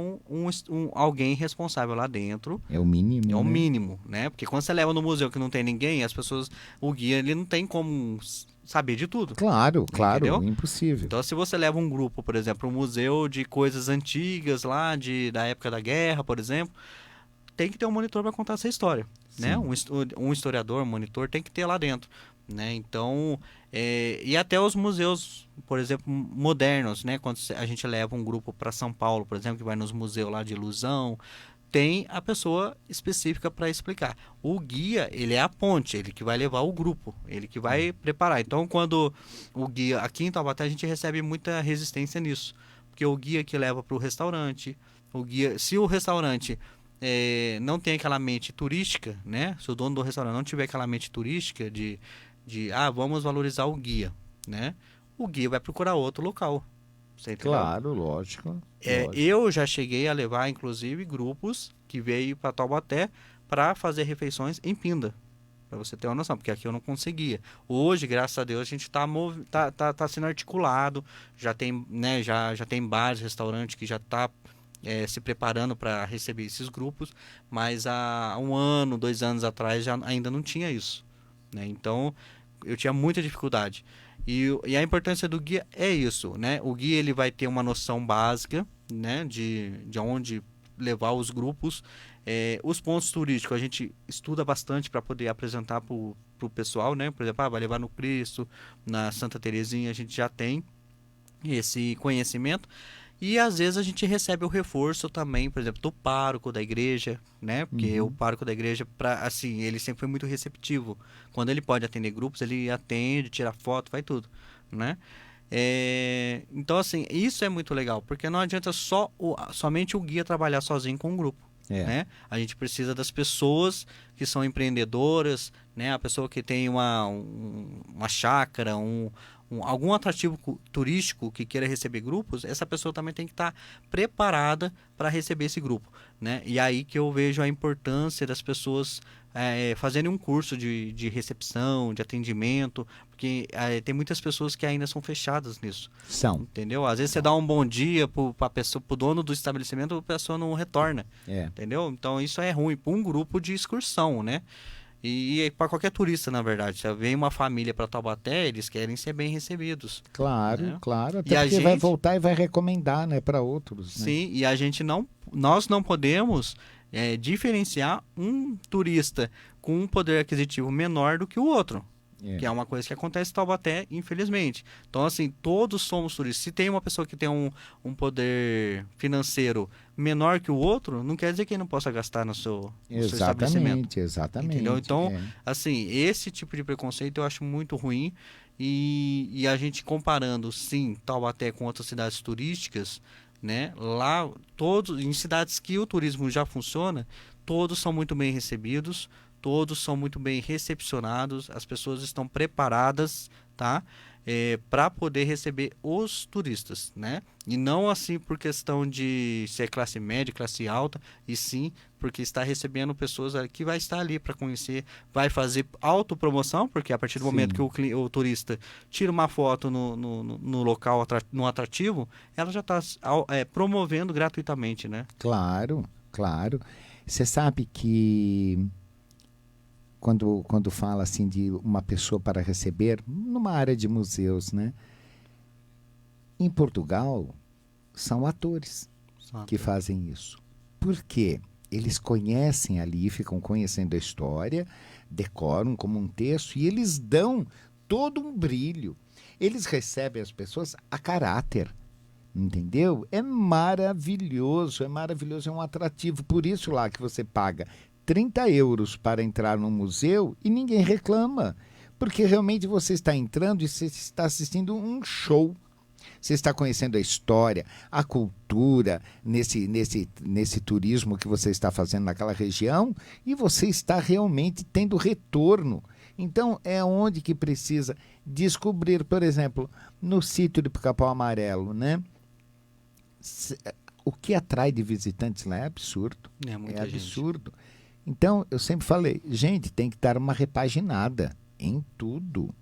Speaker 4: alguém responsável lá dentro.
Speaker 2: É o mínimo.
Speaker 4: É o mínimo, né? Porque quando você leva no museu que não tem ninguém, o guia ele não tem como saber de tudo.
Speaker 2: Claro,
Speaker 4: entendeu?
Speaker 2: Impossível.
Speaker 4: Então, se você leva um grupo, por exemplo, um museu de coisas antigas lá, da época da guerra, por exemplo, tem que ter um monitor para contar essa história, né? Um historiador, um monitor tem que ter lá dentro, né? Então, e até os museus, por exemplo, modernos, né? Quando a gente leva um grupo para São Paulo, por exemplo, que vai nos museus lá de ilusão, tem a pessoa específica para explicar. O guia, ele é a ponte, ele que vai levar o grupo, ele que vai preparar. Então, quando o guia, aqui em Taubaté, a gente recebe muita resistência nisso, porque o guia que leva para o restaurante, se o restaurante não tem aquela mente turística, né? Se o dono do restaurante não tiver aquela mente turística de vamos valorizar o guia, né? O guia vai procurar outro local. Você entendeu?
Speaker 2: Claro, lógico.
Speaker 4: Eu já cheguei a levar, inclusive, grupos que veio para Taubaté para fazer refeições em Pinda. Para você ter uma noção, porque aqui eu não conseguia. Hoje, graças a Deus, a gente tá sendo articulado, já tem, né, já tem bares, restaurantes que já tá se preparando para receber esses grupos, mas há 1 ano, 2 anos atrás ainda não tinha isso, né? Então, eu tinha muita dificuldade. E a importância do guia é isso, né? O guia ele vai ter uma noção básica, né, de onde levar os grupos. Os pontos turísticos a gente estuda bastante para poder apresentar para o pessoal, né? Por exemplo, vai levar no Cristo, na Santa Terezinha, a gente já tem esse conhecimento. E às vezes a gente recebe o reforço também, por exemplo, do pároco da igreja, né? Porque o pároco da igreja, assim, ele sempre foi muito receptivo. Quando ele pode atender grupos, ele atende, tira foto, faz tudo, né? Então, assim, isso é muito legal, porque não adianta somente o guia trabalhar sozinho com um grupo. Né? A gente precisa das pessoas que são empreendedoras, né? A pessoa que tem uma chácara, algum atrativo turístico que queira receber grupos, essa pessoa também tem que estar preparada para receber esse grupo, né? E aí que eu vejo a importância das pessoas fazerem um curso de recepção, de atendimento, porque tem muitas pessoas que ainda são fechadas nisso. Entendeu? Às vezes você dá um bom dia pro dono do estabelecimento, a pessoa não retorna. Entendeu? Então isso é ruim para um grupo de excursão, né? E para qualquer turista, na verdade. Se vem uma família para Taubaté, eles querem ser bem recebidos.
Speaker 2: Claro,
Speaker 4: né?
Speaker 2: claro. Até porque vai voltar e vai recomendar, né, para outros. Né?
Speaker 4: Sim, e nós não podemos diferenciar um turista com um poder aquisitivo menor do que o outro. Que é uma coisa que acontece em Taubaté, infelizmente. Então, assim, todos somos turistas. Se tem uma pessoa que tem um poder financeiro menor que o outro, não quer dizer que ele não possa gastar no seu estabelecimento.
Speaker 2: Exatamente.
Speaker 4: Entendeu? Então, assim, esse tipo de preconceito eu acho muito ruim. E a gente comparando, sim, Taubaté com outras cidades turísticas, né? Lá, em cidades que o turismo já funciona, todos são muito bem recebidos, todos são muito bem recepcionados, as pessoas estão preparadas, tá? Para poder receber os turistas, né? E não assim por questão de ser classe média, classe alta, e sim porque está recebendo pessoas que vai estar ali para conhecer, vai fazer autopromoção, porque a partir do momento que o turista tira uma foto no local, no atrativo, ela já está promovendo gratuitamente, né?
Speaker 2: Claro, claro. Você sabe que quando fala assim de uma pessoa para receber, numa área de museus, né? Em Portugal, são atores que fazem isso. Por quê? Eles conhecem ali, ficam conhecendo a história, decoram como um texto e eles dão todo um brilho. Eles recebem as pessoas a caráter, entendeu? É maravilhoso, é um atrativo. Por isso lá que você paga 30 euros para entrar no museu e ninguém reclama, porque realmente você está entrando e você está assistindo um show. Você está conhecendo a história, a cultura, nesse turismo que você está fazendo naquela região, e você está realmente tendo retorno. Então, é onde que precisa descobrir, por exemplo, no sítio de Pica-Pau Amarelo, né? O que atrai de visitantes lá é absurdo. É absurdo. Então, eu sempre falei, gente, tem que dar uma repaginada em tudo,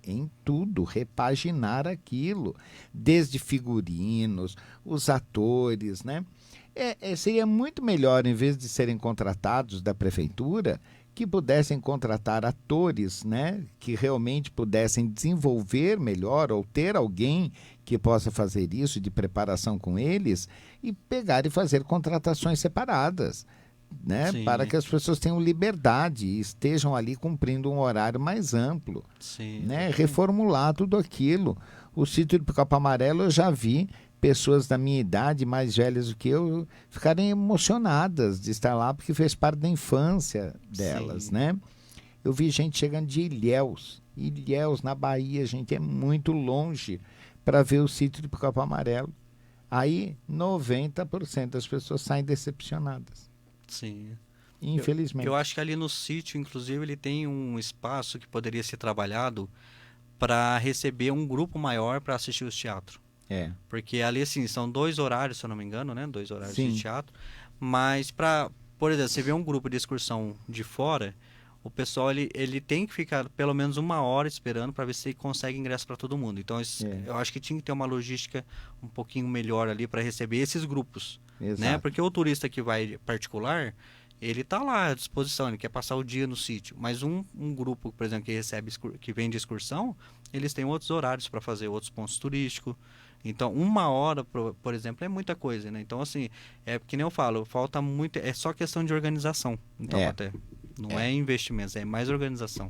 Speaker 2: repaginar aquilo, desde figurinos, os atores, né? Seria muito melhor, em vez de serem contratados da prefeitura, que pudessem contratar atores, né? Que realmente pudessem desenvolver melhor ou ter alguém que possa fazer isso de preparação com eles e pegar e fazer contratações separadas. Né? Para que as pessoas tenham liberdade e estejam ali cumprindo um horário mais amplo. Né? Reformular tudo aquilo. O sítio do Pica-Pau Amarelo eu já vi pessoas da minha idade, mais velhas do que eu, ficarem emocionadas de estar lá porque fez parte da infância delas. Né? Eu vi gente chegando de Ilhéus na Bahia, gente, é muito longe para ver o sítio do Pica-Pau Amarelo. Aí 90% das pessoas saem decepcionadas.
Speaker 4: Sim.
Speaker 2: Infelizmente.
Speaker 4: Eu acho que ali no sítio, inclusive, ele tem um espaço que poderia ser trabalhado para receber um grupo maior para assistir os teatros. Porque ali, assim, são 2 horários, se eu não me engano, né? 2 horários de teatro. Mas para por exemplo, você vê um grupo de excursão de fora, o pessoal ele tem que ficar pelo menos 1 hora esperando para ver se consegue ingresso para todo mundo. Então, eu acho que tinha que ter uma logística um pouquinho melhor ali para receber esses grupos. Né? Porque o turista que vai particular, ele está lá à disposição, ele quer passar o dia no sítio. Mas um grupo, por exemplo, que vem de excursão, eles têm outros horários para fazer outros pontos turísticos. Então, 1 hora, por exemplo, é muita coisa, né? Então, assim, que nem eu falo, falta muito, é só questão de organização. Então, até não é investimentos, é mais organização.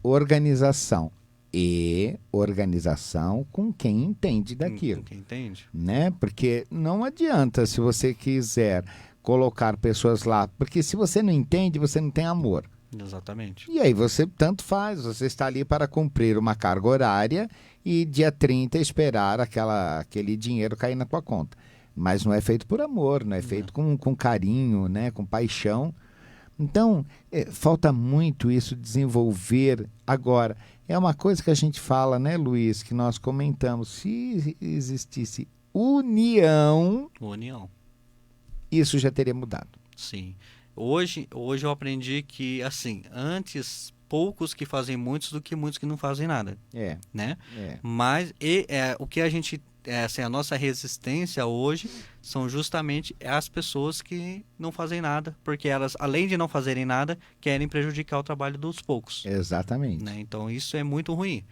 Speaker 2: Organização com quem entende daquilo.
Speaker 4: Com quem entende.
Speaker 2: Né? Porque não adianta se você quiser colocar pessoas lá, porque se você não entende, você não tem amor.
Speaker 4: Exatamente.
Speaker 2: E aí você tanto faz, você está ali para cumprir uma carga horária e dia 30 esperar aquele dinheiro cair na tua conta. Mas não é feito por amor, não é feito com carinho, né? Com paixão. Então, falta muito isso desenvolver agora. É uma coisa que a gente fala, né, Luiz, que nós comentamos. Se existisse união, isso já teria mudado.
Speaker 4: Sim. Hoje eu aprendi que, assim, antes poucos que fazem muitos do que muitos que não fazem nada. Né? Mas o que a gente... assim, a nossa resistência hoje são justamente as pessoas que não fazem nada, porque elas, além de não fazerem nada, querem prejudicar o trabalho dos poucos.
Speaker 2: Exatamente.
Speaker 4: Né? Então isso é muito ruim.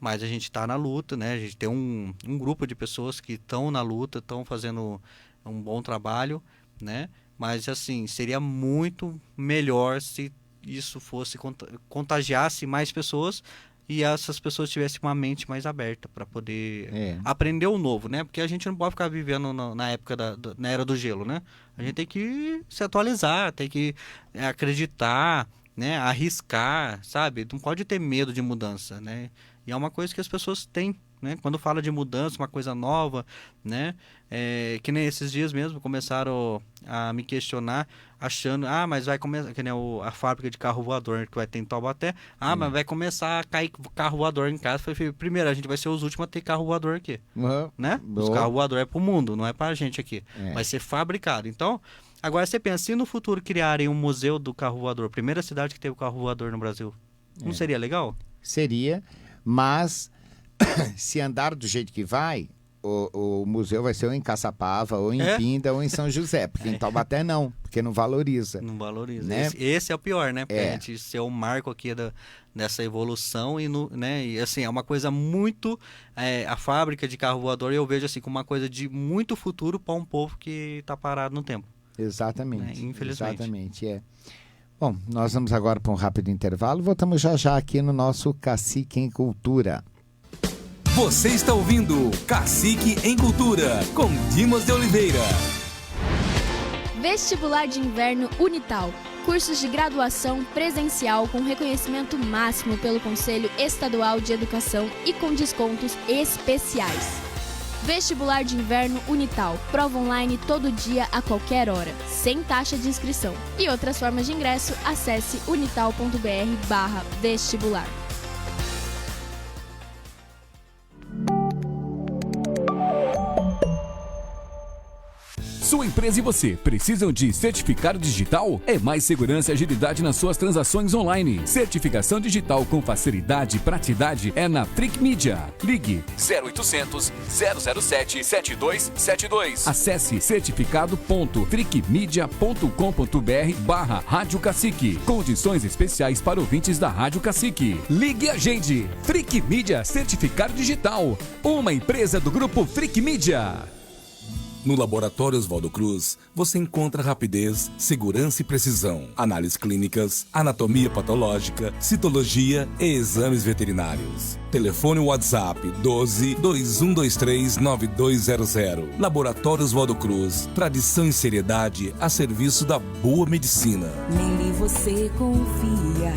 Speaker 4: Mas a gente está na luta, né? A gente tem um grupo de pessoas que estão na luta, estão fazendo um bom trabalho, né? Mas, assim, seria muito melhor se isso fosse contagiasse mais pessoas e essas pessoas tivessem uma mente mais aberta para poder aprender o novo, né? Porque a gente não pode ficar vivendo na época na era do gelo, né? A gente tem que se atualizar, tem que acreditar, né? Arriscar, sabe? Não pode ter medo de mudança, né? E é uma coisa que as pessoas têm, né? Quando fala de mudança, uma coisa nova, né? Que nem esses dias mesmo começaram a me questionar, achando, mas vai começar, que nem a fábrica de carro voador que vai ter em Taubaté, mas vai começar a cair carro voador em casa. Falei, primeiro, a gente vai ser os últimos a ter carro voador aqui, né? Os carros voadores é pro mundo, não é pra gente aqui. Vai ser fabricado. Então, agora você pensa, se no futuro criarem um museu do carro voador, primeira cidade que teve o carro voador no Brasil, não seria legal?
Speaker 2: Seria, mas se andar do jeito que vai, o museu vai ser ou em Caçapava, ou em Pinda, ou em São José. Porque em Taubaté não, porque não valoriza.
Speaker 4: Não valoriza.
Speaker 2: Né?
Speaker 4: Esse é o pior, né? Porque a gente ser o marco aqui dessa evolução né? E assim, é uma coisa muito... a fábrica de carro voador eu vejo assim como uma coisa de muito futuro para um povo que está parado no tempo.
Speaker 2: Exatamente.
Speaker 4: Né? Infelizmente.
Speaker 2: Exatamente, Bom, nós vamos agora para um rápido intervalo. Voltamos já aqui no nosso Cacique em Cultura.
Speaker 8: Você está ouvindo Cacique em Cultura, com Dimas de Oliveira.
Speaker 5: Vestibular de Inverno Unital. Cursos de graduação presencial com reconhecimento máximo pelo Conselho Estadual de Educação e com descontos especiais. Vestibular de Inverno Unital. Prova online todo dia, a qualquer hora, sem taxa de inscrição. E outras formas de ingresso, acesse unital.br/vestibular.
Speaker 3: Sua empresa e você precisam de certificado digital? É mais segurança e agilidade nas suas transações online. Certificação digital com facilidade e praticidade é na Trick Media. Ligue 0800 007 7272. Acesse certificado.trickmedia.com.br/Rádio Cacique. Condições especiais para ouvintes da Rádio Cacique. Ligue e agende. Trick Media Certificado Digital. Uma empresa do grupo Trick Media.
Speaker 8: No Laboratório Oswaldo Cruz, você encontra rapidez, segurança e precisão, análises clínicas, anatomia patológica, citologia e exames veterinários. Telefone WhatsApp 12 2123 9200. Laboratório Oswaldo Cruz, tradição e seriedade a serviço da boa medicina.
Speaker 13: Nele você confia,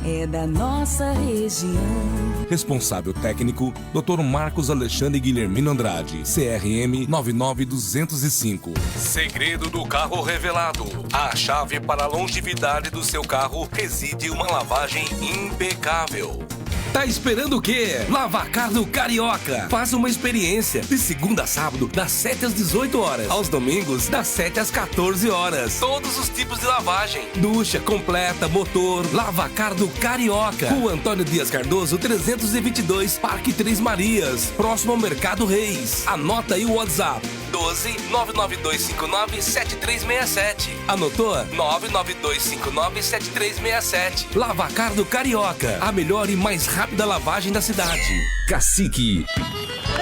Speaker 13: é da nossa região.
Speaker 8: Responsável técnico, Dr. Marcos Alexandre Guilhermino Andrade, CRM 99205. Segredo do carro revelado. A chave para a longevidade do seu carro reside em uma lavagem impecável. Tá esperando o quê? Lavacar no Carioca. Faça uma experiência de segunda a sábado, das 7 às 18 horas. Aos domingos, das 7 às 14 horas. Todos os tipos de lavagem. Ducha, completa, motor. Lavacar no Carioca. Rua Antônio Dias Cardoso, 322, Parque Três Marias. Próximo ao Mercado Reis. Anota aí o WhatsApp. 12 99259 7367. Anotou? 99259 7367. Lavacar do Carioca. A melhor e mais rápida lavagem da cidade.
Speaker 9: Cacique.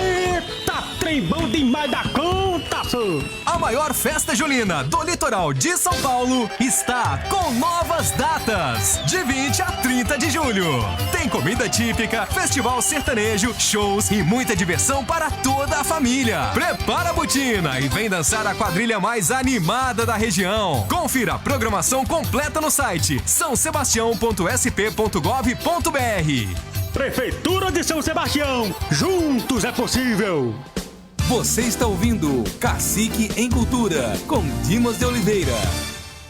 Speaker 9: Eita, trem bom demais da conta, senhor.
Speaker 10: A maior festa julina do litoral de São Paulo está com novas datas. De 20 a 30 de julho. Tem comida típica, festival sertanejo, shows e muita diversão para toda a família. Prepara a botina e vem dançar a quadrilha mais animada da região. Confira a programação completa no site sãosebastião.sp.gov.br.
Speaker 9: Prefeitura de São Sebastião, juntos é possível.
Speaker 8: Você está ouvindo Cacique em Cultura, com Dimas de Oliveira.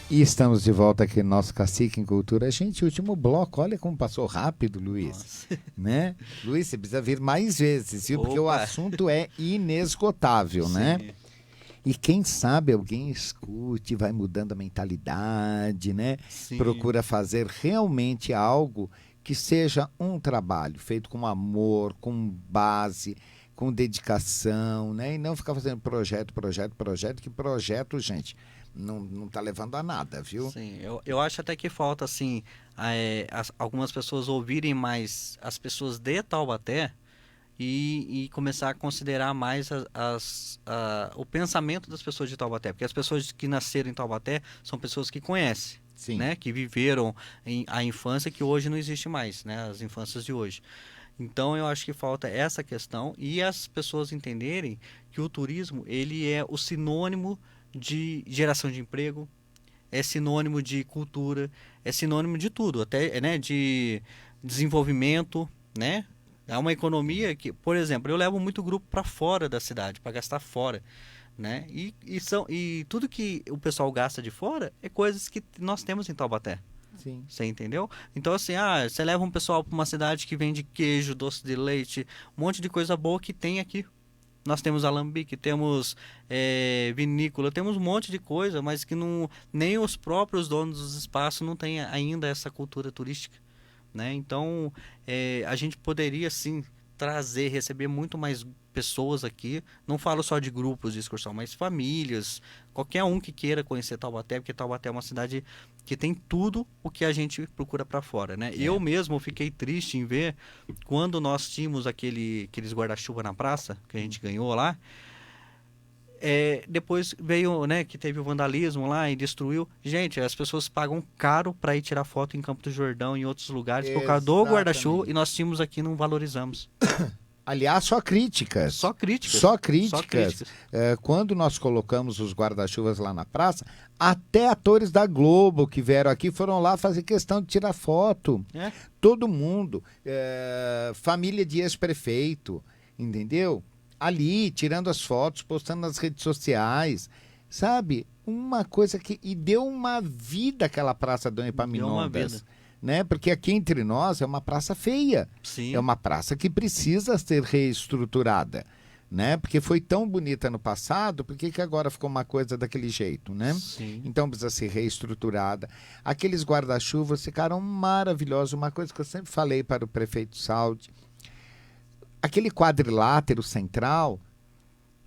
Speaker 2: E estamos de volta aqui no nosso Cacique em Cultura. Gente, último bloco, olha como passou rápido, Luiz. Né? Luiz, você precisa vir mais vezes, viu? Porque o assunto é inesgotável, né? E quem sabe alguém escute, vai mudando a mentalidade, né?
Speaker 4: Sim.
Speaker 2: Procura fazer realmente algo que seja um trabalho feito com amor, com base, com dedicação, né? E não ficar fazendo projeto, que projeto, gente, não tá levando a nada, viu?
Speaker 4: Sim, eu acho até que falta, assim, algumas pessoas ouvirem mais as pessoas de Taubaté e começar a considerar mais o pensamento das pessoas de Taubaté, porque as pessoas que nasceram em Taubaté são pessoas que conhecem.
Speaker 2: Sim.
Speaker 4: Né, que viveram a infância que hoje não existe mais, né, as infâncias de hoje. Então eu acho que falta essa questão e as pessoas entenderem que o turismo ele é o sinônimo de geração de emprego, é sinônimo de cultura, é sinônimo de tudo, até, né, de desenvolvimento, né? É uma economia que, por exemplo, eu levo muito grupo para fora da cidade, para gastar fora. Né? E tudo que o pessoal gasta de fora é coisas que nós temos em Taubaté.
Speaker 2: Sim.
Speaker 4: Você entendeu? Então, assim, você leva um pessoal para uma cidade que vende queijo, doce de leite, um monte de coisa boa que tem aqui. Nós temos alambique, temos vinícola, temos um monte de coisa, mas que nem os próprios donos dos espaços não têm ainda essa cultura turística. Né? Então, a gente poderia, sim, receber muito mais pessoas aqui, não falo só de grupos de excursão, mas famílias, qualquer um que queira conhecer Taubaté, porque Taubaté é uma cidade que tem tudo o que a gente procura para fora, né? Eu mesmo fiquei triste em ver quando nós tínhamos aqueles guarda-chuva na praça, que a gente ganhou lá, depois veio, né, que teve o vandalismo lá e destruiu. Gente, as pessoas pagam caro para ir tirar foto em Campo do Jordão, em outros lugares, por causa do guarda-chuva, e nós tínhamos aqui e não valorizamos.
Speaker 2: Aliás, só críticas.
Speaker 4: Só críticas.
Speaker 2: Só críticas. Quando nós colocamos os guarda-chuvas lá na praça, até atores da Globo que vieram aqui foram lá fazer questão de tirar foto. Todo mundo. Família de ex-prefeito, entendeu? Ali, tirando as fotos, postando nas redes sociais, sabe? Uma coisa que... E deu uma vida aquela Praça Dom Epaminondas. Né? Porque aqui entre nós é uma praça feia.
Speaker 4: Sim.
Speaker 2: É uma praça que precisa ser reestruturada, né? Porque foi tão bonita no passado, por que agora ficou uma coisa daquele jeito, né?
Speaker 4: Sim.
Speaker 2: Então precisa ser reestruturada. Aqueles guarda-chuvas ficaram maravilhosos. Uma coisa que eu sempre falei para o prefeito Saldi, aquele quadrilátero central,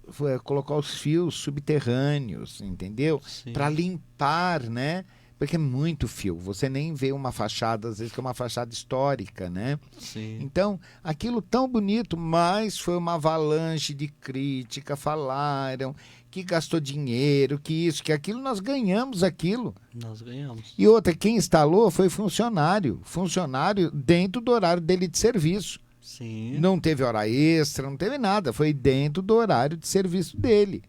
Speaker 2: foi colocar os fios subterrâneos, entendeu? Para limpar, né? Porque é muito fio, você nem vê uma fachada, às vezes que é uma fachada histórica, né?
Speaker 4: Sim.
Speaker 2: Então, aquilo tão bonito, mas foi uma avalanche de crítica, falaram que gastou dinheiro, que isso, que aquilo, nós ganhamos aquilo.
Speaker 4: Nós ganhamos.
Speaker 2: E outra, quem instalou foi funcionário dentro do horário dele de serviço.
Speaker 4: Sim.
Speaker 2: Não teve hora extra, não teve nada, foi dentro do horário de serviço dele.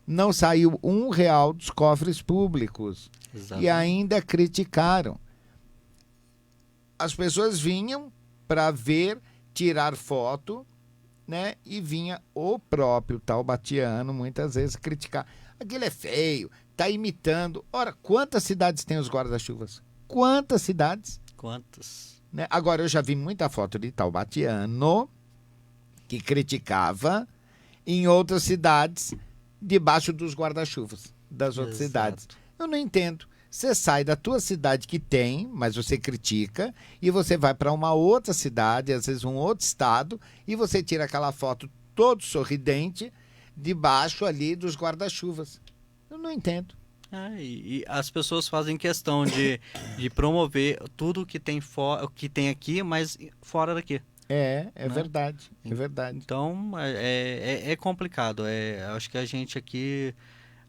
Speaker 2: Não saiu R$1 dos cofres públicos.
Speaker 4: Exatamente.
Speaker 2: E ainda criticaram. As pessoas vinham para ver, tirar foto, né? E vinha o próprio taubatiano muitas vezes criticar. Aquilo é feio, tá imitando. Ora, quantas cidades tem os guarda-chuvas? Quantas cidades?
Speaker 4: Quantas?
Speaker 2: Né? Agora, eu já vi muita foto de taubatiano que criticava em outras cidades debaixo dos guarda-chuvas das outras cidades. Eu não entendo. Você sai da tua cidade que tem, mas você critica, e você vai para uma outra cidade, às vezes um outro estado, e você tira aquela foto todo sorridente debaixo ali dos guarda-chuvas. Eu não entendo.
Speaker 4: E as pessoas fazem questão de promover tudo que tem aqui, mas fora daqui.
Speaker 2: É verdade, é verdade.
Speaker 4: Então, é complicado. Acho que a gente aqui,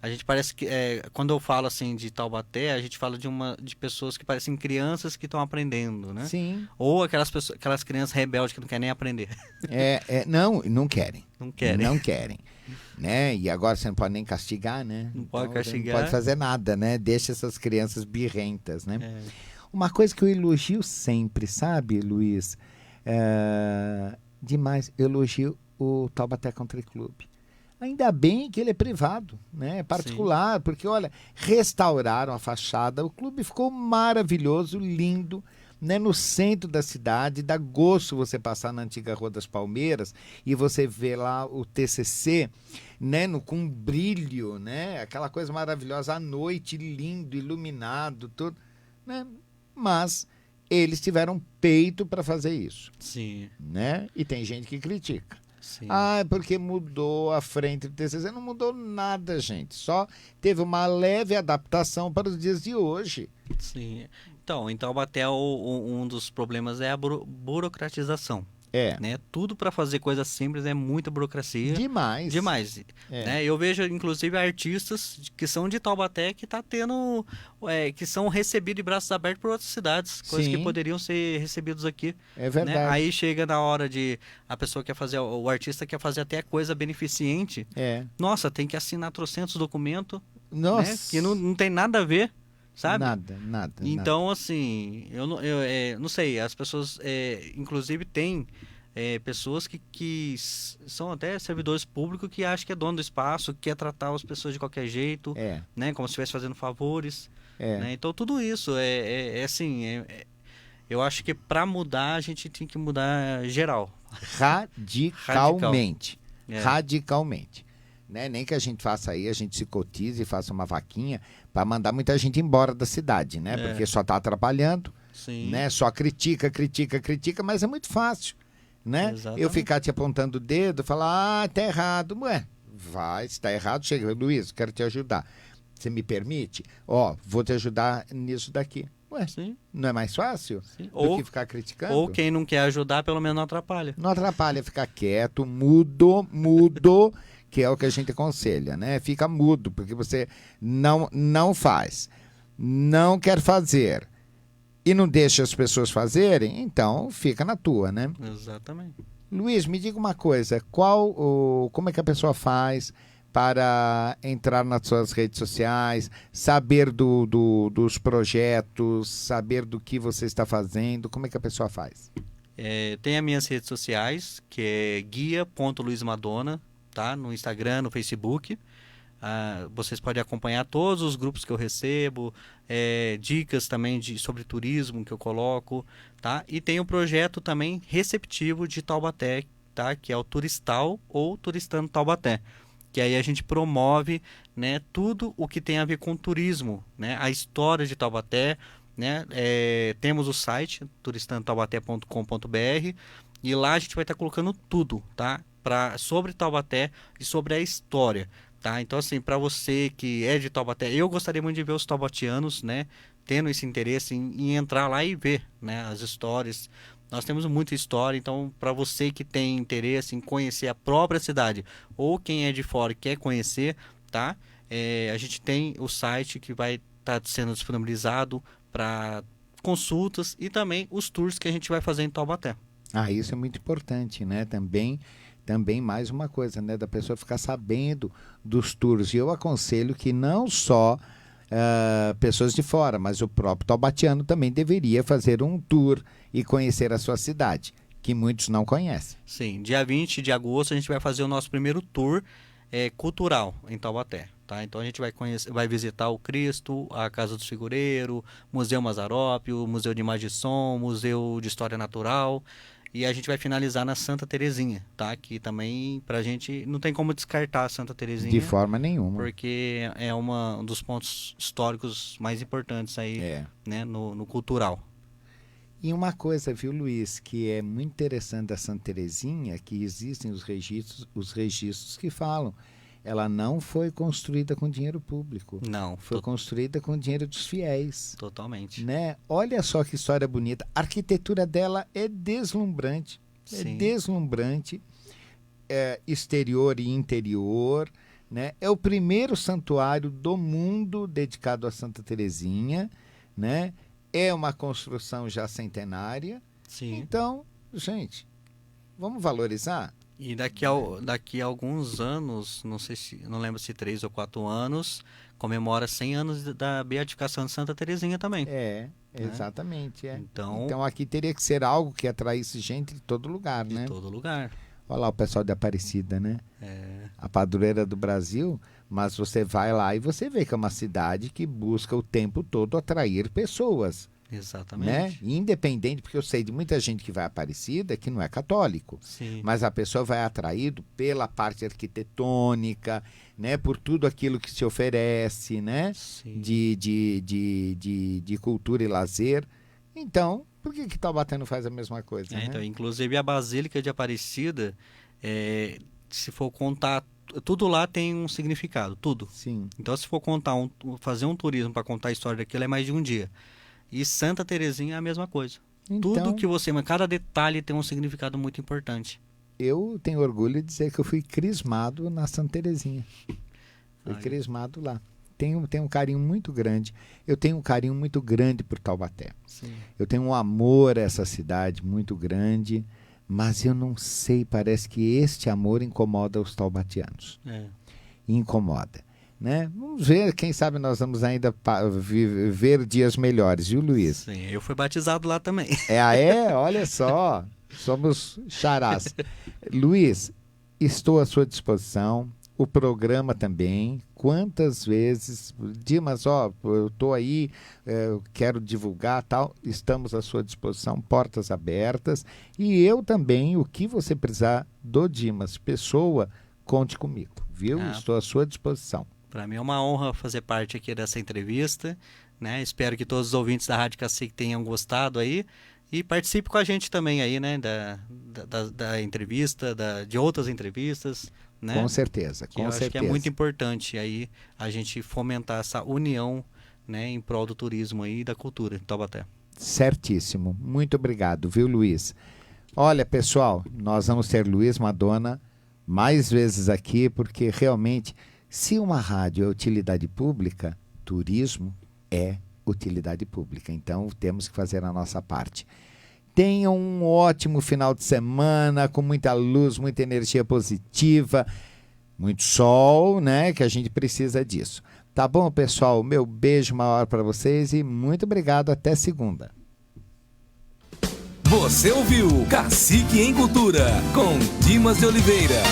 Speaker 4: a gente parece que, quando eu falo assim de Taubaté, a gente fala de pessoas que parecem crianças que estão aprendendo, né?
Speaker 2: Sim.
Speaker 4: Ou aquelas crianças rebeldes que não querem nem aprender.
Speaker 2: Não querem.
Speaker 4: Não querem.
Speaker 2: Não querem. Né? E agora você não pode nem castigar, né?
Speaker 4: Não pode castigar.
Speaker 2: Não pode fazer nada, né? Deixa essas crianças birrentas, né? Uma coisa que eu elogio sempre, sabe, Luiz? Demais, eu elogio o Taubaté Country Club. Ainda bem que ele é privado, né? É particular, porque, olha, restauraram a fachada, o clube ficou maravilhoso, lindo, né? No centro da cidade, dá gosto você passar na antiga Rua das Palmeiras e você vê lá o TCC, né? Com brilho, né? Aquela coisa maravilhosa, à noite, lindo, iluminado, tudo, né? Mas eles tiveram peito para fazer isso.
Speaker 4: Sim.
Speaker 2: Né? E tem gente que critica.
Speaker 4: Sim.
Speaker 2: Porque mudou a frente do TCC. Não mudou nada, gente. Só teve uma leve adaptação para os dias de hoje.
Speaker 4: Sim. Então, em Taubaté, um dos problemas é a burocratização. Né? Tudo para fazer coisas simples é muita burocracia.
Speaker 2: Demais.
Speaker 4: Né? Eu vejo, inclusive, artistas que são de Taubaté que tá tendo, que são recebidos de braços abertos por outras cidades, coisas que poderiam ser recebidos aqui.
Speaker 2: É verdade.
Speaker 4: Né? Aí chega na hora de a pessoa quer fazer, o artista quer fazer até coisa beneficente. Nossa, tem que assinar trocentos documentos.
Speaker 2: Nossa.
Speaker 4: Né? Que não tem nada a ver. Sabe?
Speaker 2: Nada.
Speaker 4: Então, assim, eu não sei, as pessoas, inclusive tem pessoas que são até servidores públicos que acham que é dono do espaço, que quer tratar as pessoas de qualquer jeito, né? Como se estivesse fazendo favores. Né? Então, tudo isso eu acho que para mudar, a gente tem que mudar geral.
Speaker 2: Radicalmente. Radicalmente. Né? Nem que a gente faça aí, a gente se cotize e faça uma vaquinha para mandar muita gente embora da cidade, né? Porque só está atrapalhando, né? Só critica, mas é muito fácil, né?
Speaker 4: Exatamente.
Speaker 2: Eu ficar te apontando o dedo, falar, tá errado. Ué, vai, se tá errado, chega, Luiz, quero te ajudar. Você me permite? Vou te ajudar nisso daqui. Ué, não é mais fácil do que ficar criticando?
Speaker 4: Ou quem não quer ajudar, pelo menos não atrapalha.
Speaker 2: Não atrapalha, ficar quieto, mudo, que é o que a gente aconselha, né? Fica mudo, porque você não faz, não quer fazer e não deixa as pessoas fazerem, então fica na tua, né?
Speaker 4: Exatamente.
Speaker 2: Luiz, me diga uma coisa, como é que a pessoa faz para entrar nas suas redes sociais, saber dos projetos, saber do que você está fazendo, como é que a pessoa faz?
Speaker 4: Tem as minhas redes sociais, que é guia.luizmadonna, tá? No Instagram, no Facebook. Vocês podem acompanhar todos os grupos que eu recebo, dicas também sobre turismo que eu coloco, tá? E tem o projeto também receptivo de Taubaté, tá? Que é o Turistal ou Turistando Taubaté. Que aí a gente promove, né, tudo o que tem a ver com turismo, né? A história de Taubaté, né? Temos o site turistandotaubaté.com.br e lá a gente vai estar colocando tudo, tá? Sobre Taubaté e sobre a história, tá? Então, assim, para você que é de Taubaté, eu gostaria muito de ver os taubatianos, né, tendo esse interesse em entrar lá e ver, né, as histórias. Nós temos muita história, então, para você que tem interesse em conhecer a própria cidade ou quem é de fora e quer conhecer, tá? A gente tem o site que vai estar sendo disponibilizado para consultas e também os tours que a gente vai fazer em Taubaté.
Speaker 2: Isso é muito importante, né? Também mais uma coisa, né? Da pessoa ficar sabendo dos tours. E eu aconselho que não só pessoas de fora, mas o próprio taubatiano também deveria fazer um tour e conhecer a sua cidade, que muitos não conhecem.
Speaker 4: Sim, dia 20 de agosto a gente vai fazer o nosso primeiro tour cultural em Taubaté. Tá? Então a gente vai visitar o Cristo, a Casa do Figureiro, Museu Mazarópio, Museu de Imagem e Som, Museu de História Natural, e a gente vai finalizar na Santa Terezinha, tá? Que também pra gente não tem como descartar a Santa Terezinha.
Speaker 2: De forma nenhuma.
Speaker 4: Porque é um dos pontos históricos mais importantes aí, né, no cultural.
Speaker 2: E uma coisa, viu, Luiz, que é muito interessante da Santa Terezinha, que existem os registros que falam. Ela não foi construída com dinheiro público.
Speaker 4: Não.
Speaker 2: Foi construída com dinheiro dos fiéis.
Speaker 4: Totalmente.
Speaker 2: Né? Olha só que história bonita. A arquitetura dela é deslumbrante.
Speaker 4: Sim.
Speaker 2: É deslumbrante. Exterior e interior. Né? É o primeiro santuário do mundo dedicado a Santa Terezinha. Né? É uma construção já centenária.
Speaker 4: Sim.
Speaker 2: Então, gente, vamos valorizar?
Speaker 4: E daqui a alguns anos, não lembro se 3 ou 4 anos, comemora 100 anos da beatificação de Santa Terezinha também.
Speaker 2: Exatamente.
Speaker 4: Então
Speaker 2: aqui teria que ser algo que atraísse gente de todo lugar, né?
Speaker 4: De todo lugar.
Speaker 2: Olha lá o pessoal de Aparecida, né? A padroeira do Brasil, mas você vai lá e você vê que é uma cidade que busca o tempo todo atrair pessoas.
Speaker 4: Exatamente.
Speaker 2: Né? Independente, porque eu sei de muita gente que vai a Aparecida que não é católico.
Speaker 4: Sim.
Speaker 2: Mas a pessoa vai atraído pela parte arquitetônica, né? Por tudo aquilo que se oferece, né? De cultura e lazer. Então, por que Taubaté não faz a mesma coisa? Né?
Speaker 4: Então, inclusive a Basílica de Aparecida, se for contar, tudo lá tem um significado, tudo.
Speaker 2: Sim.
Speaker 4: Então, se for contar fazer um turismo para contar a história daquilo, é mais de um dia. E Santa Terezinha é a mesma coisa.
Speaker 2: Então,
Speaker 4: tudo que cada detalhe tem um significado muito importante.
Speaker 2: Eu tenho orgulho de dizer que eu fui crismado na Santa Terezinha. Fui crismado lá. Tenho um carinho muito grande. Eu tenho um carinho muito grande por Taubaté.
Speaker 4: Sim.
Speaker 2: Eu tenho um amor a essa cidade muito grande, mas eu não sei, parece que este amor incomoda os taubatianos. Incomoda. Né? Vamos ver, quem sabe nós vamos ainda ver dias melhores, viu, Luiz?
Speaker 4: Sim, eu fui batizado lá também.
Speaker 2: Olha só, somos xarás. Luiz, estou à sua disposição, o programa também, quantas vezes, Dimas, eu estou aí, quero divulgar, tal, estamos à sua disposição, portas abertas, e eu também, o que você precisar do Dimas Pessoa, conte comigo, viu? Estou à sua disposição.
Speaker 4: Para mim é uma honra fazer parte aqui dessa entrevista, né? Espero que todos os ouvintes da Rádio Cacique tenham gostado aí e participe com a gente também aí, né? Da entrevista, de outras entrevistas, né?
Speaker 2: Com certeza, com certeza.
Speaker 4: Acho que é muito importante aí a gente fomentar essa união, né? Em prol do turismo aí e da cultura em Taubaté.
Speaker 2: Certíssimo. Muito obrigado, viu, Luiz? Olha, pessoal, nós vamos ter Luiz Madonna mais vezes aqui, porque realmente... Se uma rádio é utilidade pública, turismo é utilidade pública. Então, temos que fazer a nossa parte. Tenham um ótimo final de semana, com muita luz, muita energia positiva, muito sol, né? Que a gente precisa disso. Tá bom, pessoal? Meu beijo maior para vocês e muito obrigado. Até segunda.
Speaker 8: Você ouviu Cacique em Cultura, com Dimas de Oliveira.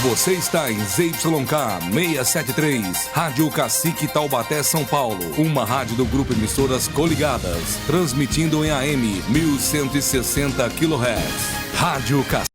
Speaker 8: Você está em ZYK 673, Rádio Cacique Taubaté, São Paulo. Uma rádio do Grupo Emissoras Coligadas, transmitindo em AM 1160 kHz. Rádio Cacique.